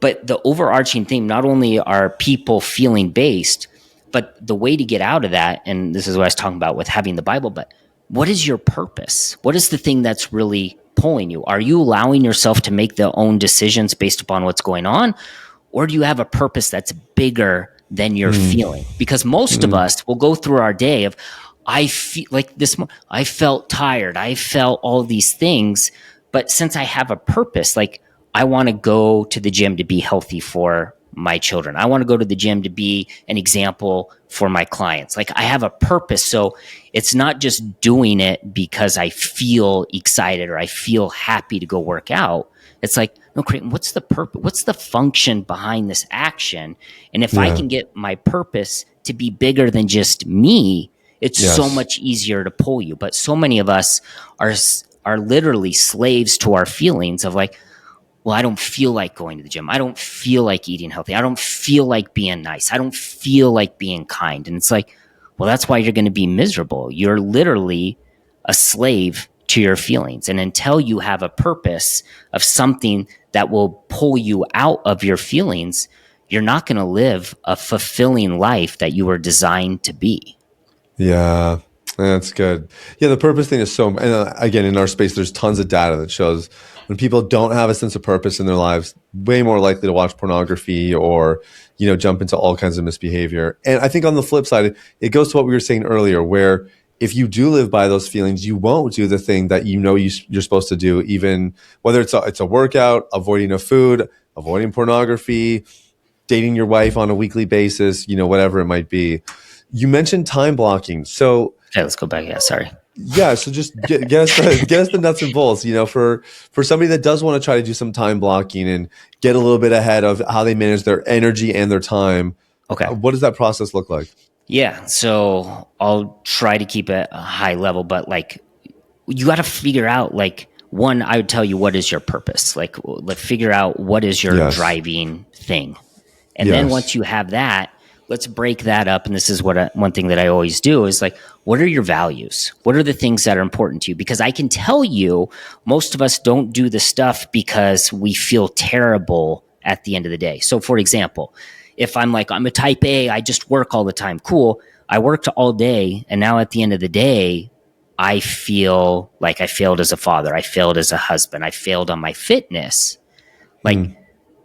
But the overarching theme, not only are people feeling based, but the way to get out of that, and this is what I was talking about with having the Bible, but what is your purpose? What is the thing that's really pulling you? Are you allowing yourself to make their own decisions based upon what's going on? Or do you have a purpose that's bigger than your feeling? Because most of us will go through our day of, I feel like I felt tired. I felt all these things. But since I have a purpose, like I want to go to the gym to be healthy for my children. I want to go to the gym to be an example for my clients. Like I have a purpose. So it's not just doing it because I feel excited or I feel happy to go work out. It's like, no, Creighton, what's the purpose? What's the function behind this action? And if I can get my purpose to be bigger than just me, it's so much easier to pull you. But so many of us are literally slaves to our feelings of like, well, I don't feel like going to the gym. I don't feel like eating healthy. I don't feel like being nice. I don't feel like being kind. And it's like, well, that's why you're going to be miserable. You're literally a slave to your feelings. And until you have a purpose of something that will pull you out of your feelings, you're not going to live a fulfilling life that you were designed to be. Yeah, that's good. Yeah, the purpose thing is so, and again, in our space, there's tons of data that shows when people don't have a sense of purpose in their lives, way more likely to watch pornography or, jump into all kinds of misbehavior. And I think on the flip side, it goes to what we were saying earlier, where if you do live by those feelings, you won't do the thing that you're supposed to do, even whether it's a workout, avoiding a food, avoiding pornography, dating your wife on a weekly basis, whatever it might be. You mentioned time blocking. So okay, let's go back. Yeah, sorry. Yeah, so just get us the nuts and bolts. For somebody that does want to try to do some time blocking and get a little bit ahead of how they manage their energy and their time. Okay, what does that process look like? Yeah, so I'll try to keep it a high level, but like you got to figure out one. I would tell you what is your purpose. Like figure out what is your driving thing, and then once you have that. Let's break that up. And this is one thing that I always do is like, what are your values? What are the things that are important to you? Because I can tell you, most of us don't do the stuff because we feel terrible at the end of the day. So for example, if I'm like, I'm a type A, I just work all the time. Cool. I worked all day. And now at the end of the day, I feel like I failed as a father. I failed as a husband. I failed on my fitness.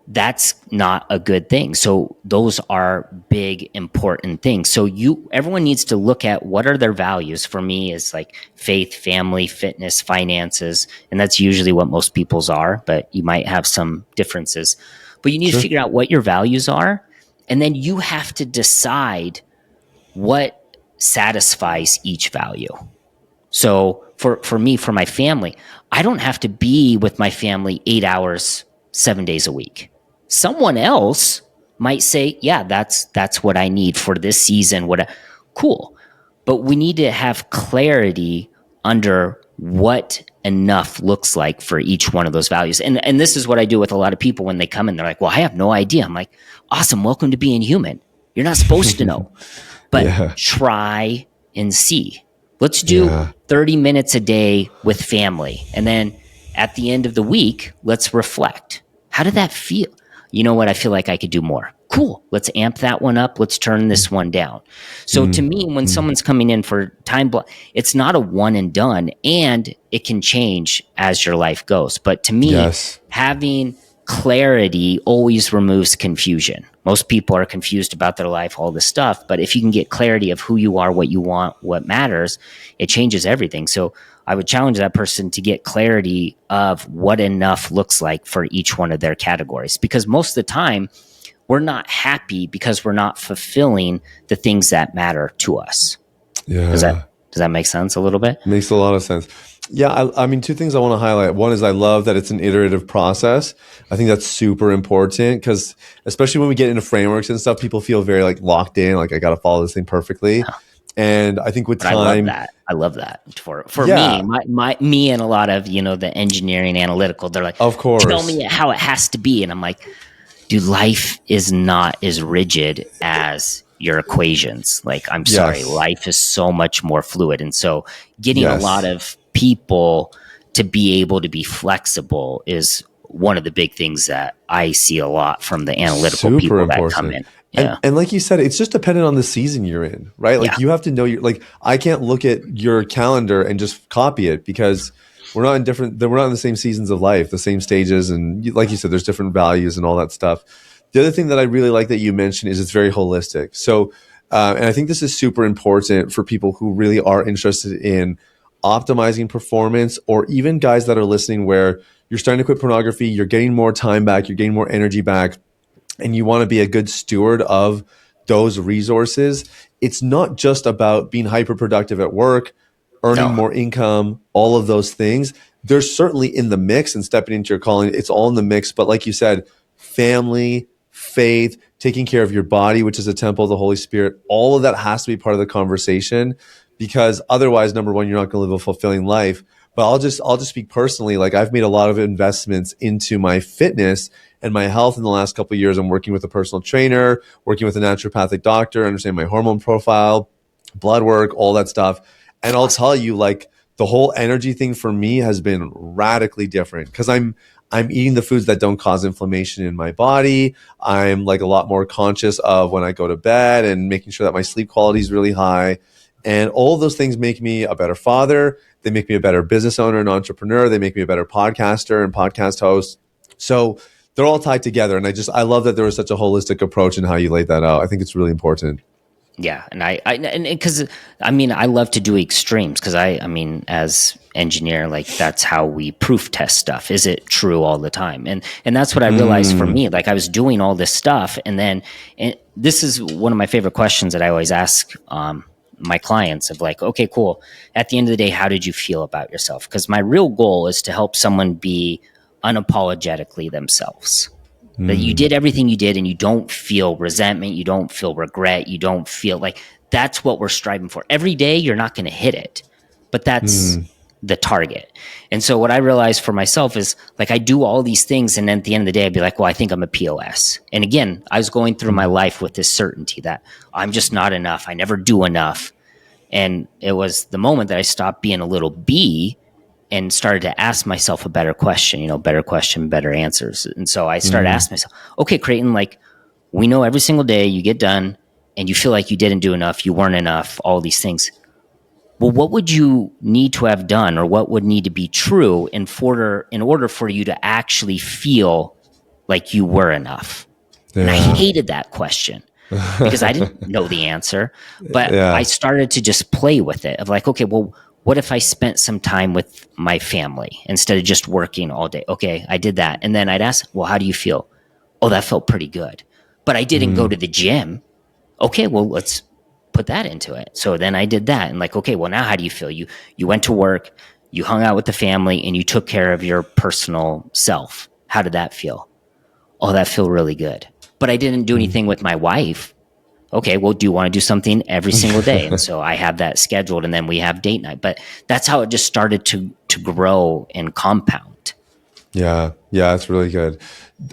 That's not a good thing. So those are big, important things. So everyone needs to look at what are their values. For me, is like faith, family, fitness, finances. And that's usually what most people's are, but you might have some differences. But you need to figure out what your values are. And then you have to decide what satisfies each value. So for me, for my family, I don't have to be with my family 8 hours, 7 days a week. Someone else might say, yeah, that's what I need for this season. Cool. But we need to have clarity under what enough looks like for each one of those values. And this is what I do with a lot of people when they come in. They're like, well, I have no idea. I'm like, awesome. Welcome to being human. You're not supposed to know, but try and see. Let's do 30 minutes a day with family. And then at the end of the week, let's reflect. How did that feel? You know what? I feel like I could do more. Cool. Let's amp that one up. Let's turn this one down. So to me, when someone's coming in for time block, it's not a one and done, and it can change as your life goes. But to me, Yes. having clarity always removes confusion. Most people are confused about their life, all this stuff. But if you can get clarity of who you are, what you want, what matters, it changes everything. So I would challenge that person to get clarity of what enough looks like for each one of their categories. Because most of the time, we're not happy because we're not fulfilling the things that matter to us. Yeah. Does that make sense a little bit? Makes a lot of sense. Yeah, I mean, two things I want to highlight. One is I love that it's an iterative process. I think that's super important because especially when we get into frameworks and stuff, people feel very like locked in, like I got to follow this thing perfectly. And I think with But time, I love that for yeah, me and a lot of, the engineering analytical, they're like, of course, tell me how it has to be. And I'm like, dude, life is not as rigid as your equations. Like, I'm sorry, yes, life is so much more fluid. And so getting a lot yes, of people to be able to be flexible is one of the big things that I see a lot from the analytical super people that come important. in. Yeah. And like you said, it's just dependent on the season you're in, right? Like Yeah. you have to know like I can't look at your calendar and just copy it because we're not in the same seasons of life, the same stages. And like you said, there's different values and all that stuff. The other thing that I really like that you mentioned is it's very holistic. So, and I think this is super important for people who really are interested in optimizing performance, or even guys that are listening where you're starting to quit pornography, you're getting more time back, you're getting more energy back, and you want to be a good steward of those resources. It's not just about being hyper productive at work, earning No. more income, all of those things. They're certainly in the mix, and stepping into your calling, it's all in the mix. But like you said, family, faith, taking care of your body, which is a temple of the Holy Spirit, all of that has to be part of the conversation, because otherwise, number one, you're not going to live a fulfilling life. But I'll just speak personally. Like I've made a lot of investments into my fitness and my health in the last couple of years. I'm working with a personal trainer, working with a naturopathic doctor, understanding my hormone profile, blood work, all that stuff. And I'll tell you, like the whole energy thing for me has been radically different because I'm eating the foods that don't cause inflammation in my body. I'm like a lot more conscious of when I go to bed and making sure that my sleep quality is really high. And all of those things make me a better father. They make me a better business owner and entrepreneur. They make me a better podcaster and podcast host. So they're all tied together. And I love that there was such a holistic approach in how you laid that out. I think it's really important. Yeah, and because I love to do extremes because I mean, as engineer, like that's how we proof test stuff. Is it true all the time? And that's what I realized for me. Like I was doing all this stuff, and this is one of my favorite questions that I always ask my clients of like, okay, cool. At the end of the day, how did you feel about yourself? Because my real goal is to help someone be unapologetically themselves. That you did everything you did and you don't feel resentment, you don't feel regret, you don't feel like that's what we're striving for. Every day you're not going to hit it, but that's the target. And so what I realized for myself is like I do all these things and then at the end of the day I'd be like, well, I think I'm a POS. And again, I was going through my life with this certainty that I'm just not enough. I never do enough. And it was the moment that I stopped being a little bee and started to ask myself a better question, better question, better answers. And so I started asking myself, okay, Creighton, like we know every single day you get done and you feel like you didn't do enough, you weren't enough, all these things. Well, what would you need to have done or what would need to be true in order for you to actually feel like you were enough? Yeah. And I hated that question because I didn't know the answer, but I started to just play with it of like, okay, well, what if I spent some time with my family instead of just working all day? Okay, I did that. And then I'd ask, well, how do you feel? Oh, that felt pretty good. But I didn't go to the gym. Okay, well, let's put that into it. So then I did that. And like, okay, well, now how do you feel? You went to work, you hung out with the family, and you took care of your personal self. How did that feel? Oh, that felt really good. But I didn't do anything with my wife. Okay, well, do you want to do something every single day? And so I have that scheduled and then we have date night. But that's how it just started to grow and compound. Yeah, it's really good.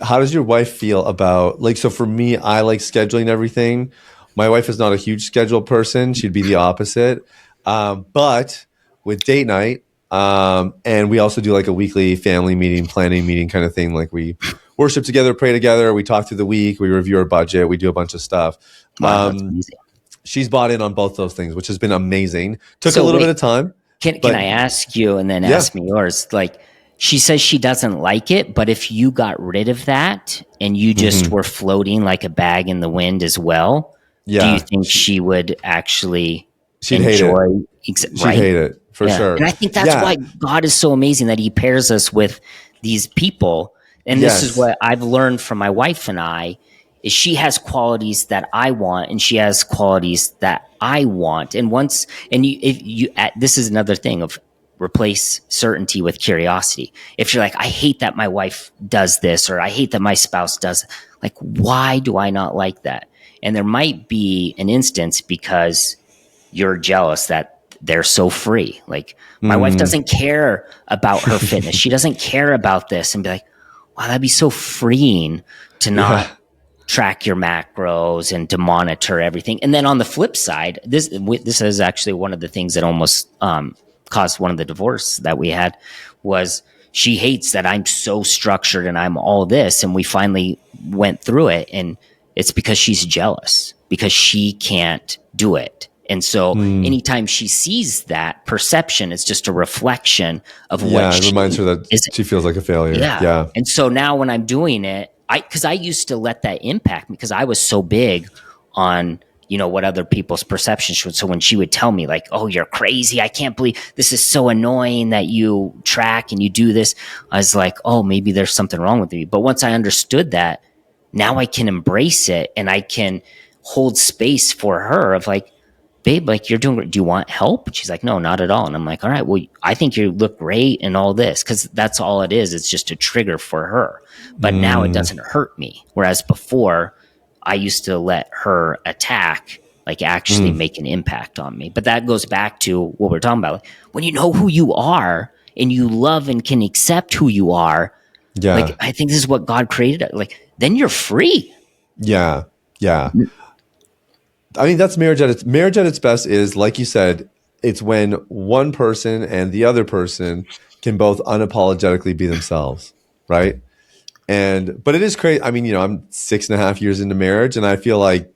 How does your wife feel about so for me, I like scheduling everything. My wife is not a huge schedule person. She'd be the opposite. But with date night. And we also do like a weekly family meeting, planning meeting kind of thing. Like we worship together, pray together, we talk through the week, we review our budget, we do a bunch of stuff. Wow, that's amazing. She's bought in on both those things, which has been amazing. Took a So little bit wait, of time, can but I ask you and then yeah. ask me yours? Like, she says she doesn't like it, but if you got rid of that and you just were floating like a bag in the wind as well, do you Yeah. think she would actually She'd hate it. enjoy? She'd hate it for Yeah. sure. And I think that's Yeah. why God is so amazing, that he pairs us with these people. And this is Yes. what I've learned from my wife and I, is she has qualities that I want and she has qualities that I want. And once, and this is another thing of replace certainty with curiosity. If you're like, I hate that my wife does this, or I hate that my spouse does, like, why do I not like that? And there might be an instance because you're jealous that they're so free. Like, my wife doesn't care about her fitness. She doesn't care about this, and be like, wow, that'd be so freeing to not track your macros and to monitor everything. And then on the flip side, this is actually one of the things that almost caused one of the divorce that we had, was she hates that I'm so structured and I'm all this. And we finally went through it, and it's because she's jealous because she can't do it. And so anytime she sees that perception, it's just a reflection of what it reminds her that she feels like a failure. Yeah. And so now when I'm doing it, because I used to let that impact me because I was so big on, what other people's perceptions would. So when she would tell me like, oh, you're crazy, I can't believe this is so annoying that you track and you do this, I was like, oh, maybe there's something wrong with me. But once I understood that, now I can embrace it and I can hold space for her of like, babe, like, you're doing great. Do you want help? And she's like, no, not at all. And I'm like, all right, well, I think you look great and all this, because that's all it is. It's just a trigger for her. But now it doesn't hurt me. Whereas before, I used to let her attack, like actually make an impact on me. But that goes back to what we're talking about. Like, when you know who you are and you love and can accept who you are, like, I think this is what God created. Like, then you're free. Yeah. Yeah. I mean, that's marriage at its best is, like you said, it's when one person and the other person can both unapologetically be themselves, right? But it is crazy. I mean, I'm 6.5 years into marriage, and I feel like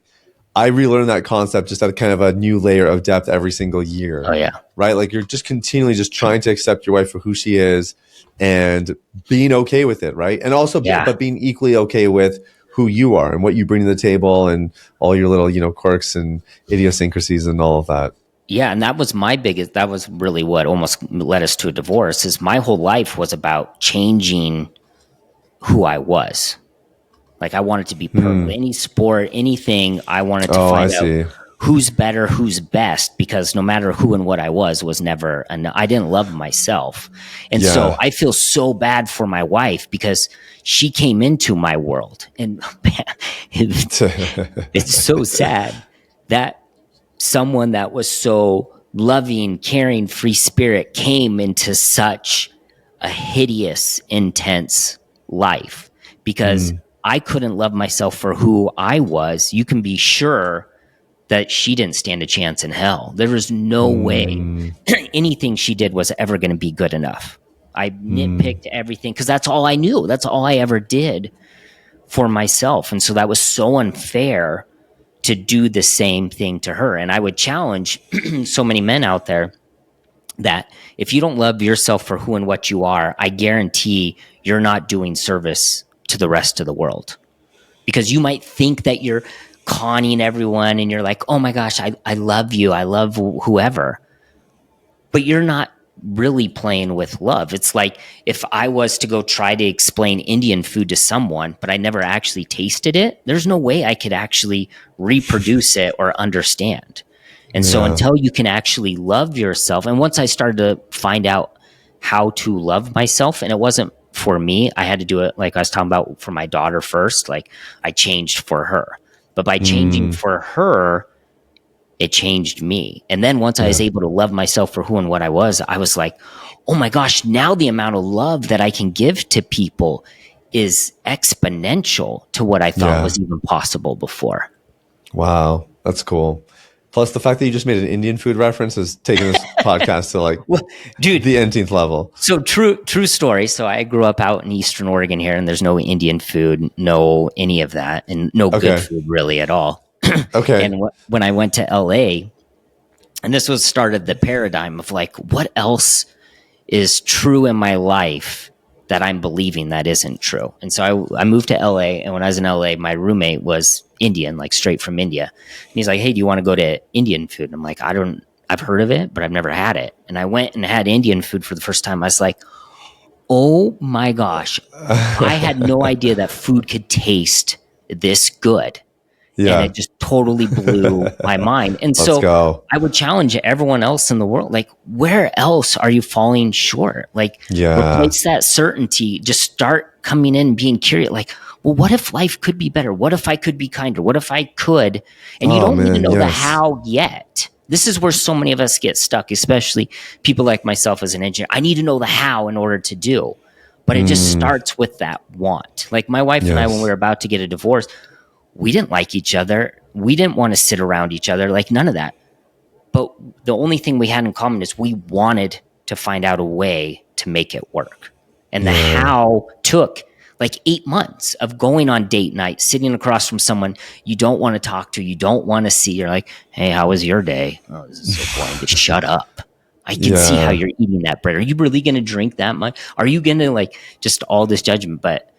I relearn that concept just at kind of a new layer of depth every single year. Oh, yeah. Right? Like, you're just continually just trying to accept your wife for who she is and being okay with it, right? And also, but being equally okay with who you are and what you bring to the table and all your little, quirks and idiosyncrasies and all of that. Yeah. And that was that was really what almost led us to a divorce, is my whole life was about changing who I was. Like, I wanted to be perfect. Any sport, anything, I wanted to find out who's better, who's best, because no matter who and what I was never, and I didn't love myself. And so I feel so bad for my wife because she came into my world, and it's so sad that someone that was so loving, caring, free spirit came into such a hideous, intense life, because I couldn't love myself for who I was. You can be sure that she didn't stand a chance in hell. There was no way anything she did was ever going to be good enough. I nitpicked everything because that's all I knew. That's all I ever did for myself. And so that was so unfair to do the same thing to her. And I would challenge so many men out there that if you don't love yourself for who and what you are, I guarantee you're not doing service to the rest of the world. Because you might think that you're conning everyone and you're like, oh my gosh, I love you, I love whoever. But you're not really playing with love. It's like if I was to go try to explain Indian food to someone, but I never actually tasted it, there's no way I could actually reproduce it or understand. And so until you can actually love yourself, and once I started to find out how to love myself, and it wasn't for me, I had to do it, like I was talking about, for my daughter first. Like, I changed for her. But by changing for her, it changed me. And then once I was able to love myself for who and what I was like, oh my gosh, now the amount of love that I can give to people is exponential to what I thought was even possible before. Wow. That's cool. Plus, the fact that you just made an Indian food reference is taking this podcast to like Well, dude, the nth level. so true story. So I grew up out in Eastern Oregon here, and there's no Indian food, no any of that, and no good Okay. food really at all. Okay. And when I went to LA, and this was started the paradigm of like, what else is true in my life that I'm believing that isn't true? And so I moved to LA, and when I was in LA, my roommate was Indian, like straight from India. And he's like, "Hey, do you want to go to Indian food?" And I'm like, I've heard of it, but I've never had it. And I went and had Indian food for the first time. I was like, oh my gosh, I had no idea that food could taste this good. And Yeah. it just totally blew my mind. And Let's so go. I would challenge everyone else in the world, like, where else are you falling short? Like, Yeah. replace that certainty. Just start coming in and being curious. Like, well, what if life could be better? What if I could be kinder? What if I could? And you Oh, don't even man, know the yes. how yet. This is where so many of us get stuck, especially people like myself as an engineer. I need to know the how in order to do. But it just starts with that want. Like my wife and I, when Yes. we were about to get a divorce, we didn't like each other. We didn't want to sit around each other, like none of that. But the only thing we had in common is we wanted to find out a way to make it work. And the how took like 8 months of going on date night, sitting across from someone you don't want to talk to, you don't want to see. You're like, hey, how was your day? Oh, this is so boring. Just shut up. I can see how you're eating that bread. Are you really going to drink that much? Are you going to like just all this judgment? But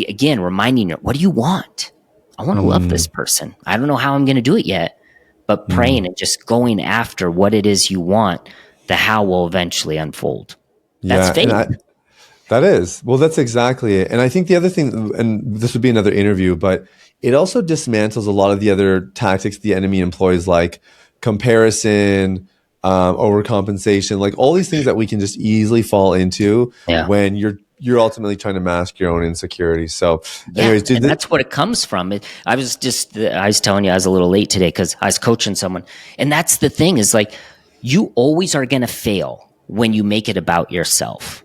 again, reminding you, what do you want? I want to love this person. I don't know how I'm going to do it yet, but praying and just going after what it is you want, the how will eventually unfold. That's faith. That is. Well, that's exactly it. And I think the other thing, and this would be another interview, but it also dismantles a lot of the other tactics the enemy employs, like comparison, overcompensation, like all these things that we can just easily fall into when you're ultimately trying to mask your own insecurities. So anyways, and that's what it comes from. I was telling you I was a little late today because I was coaching someone. And that's the thing is like, you always are going to fail when you make it about yourself.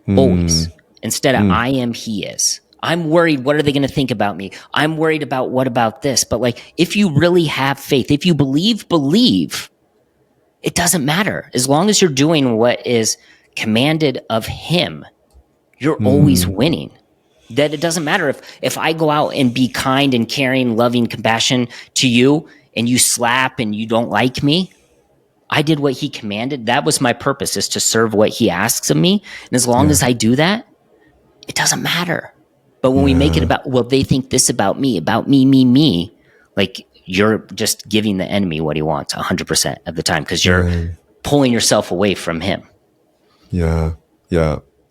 Always. Instead of I am, he is. I'm worried, what are they going to think about me? I'm worried about what about this? But like, if you really have faith, if you believe, it doesn't matter. As long as you're doing what is commanded of him, you're always winning. That it doesn't matter if I go out and be kind and caring, loving, compassion to you and you slap and you don't like me. I did what he commanded. That was my purpose, is to serve what he asks of me. And as long as I do that, it doesn't matter. But when we make it about, well, they think this about me, me, like you're just giving the enemy what he wants 100% of the time because you're pulling yourself away from him. Yeah.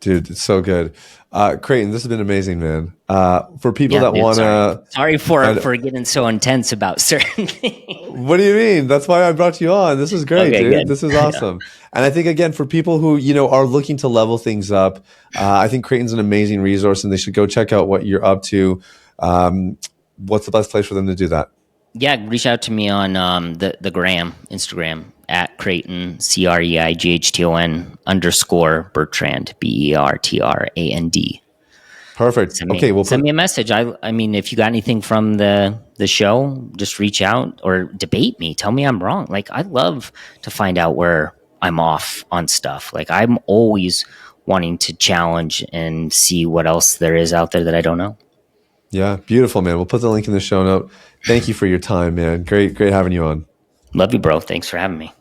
Dude, it's so good. Creighton, this has been amazing, man. For people that want to... Sorry for getting so intense about certain things. What do you mean? That's why I brought you on. This is great, dude. Good. This is awesome. And I think, again, for people who, are looking to level things up, I think Creighton's an amazing resource and they should go check out what you're up to. What's the best place for them to do that? Yeah, reach out to me on the Instagram at Creighton, CREIGHTON _ Bertrand, BERTRAND. Perfect. Send me a message. I mean, if you got anything from the show, just reach out or debate me. Tell me I'm wrong. Like, I love to find out where I'm off on stuff. Like, I'm always wanting to challenge and see what else there is out there that I don't know. Yeah, beautiful, man. We'll put the link in the show note. Thank you for your time, man. Great having you on. Love you, bro. Thanks for having me.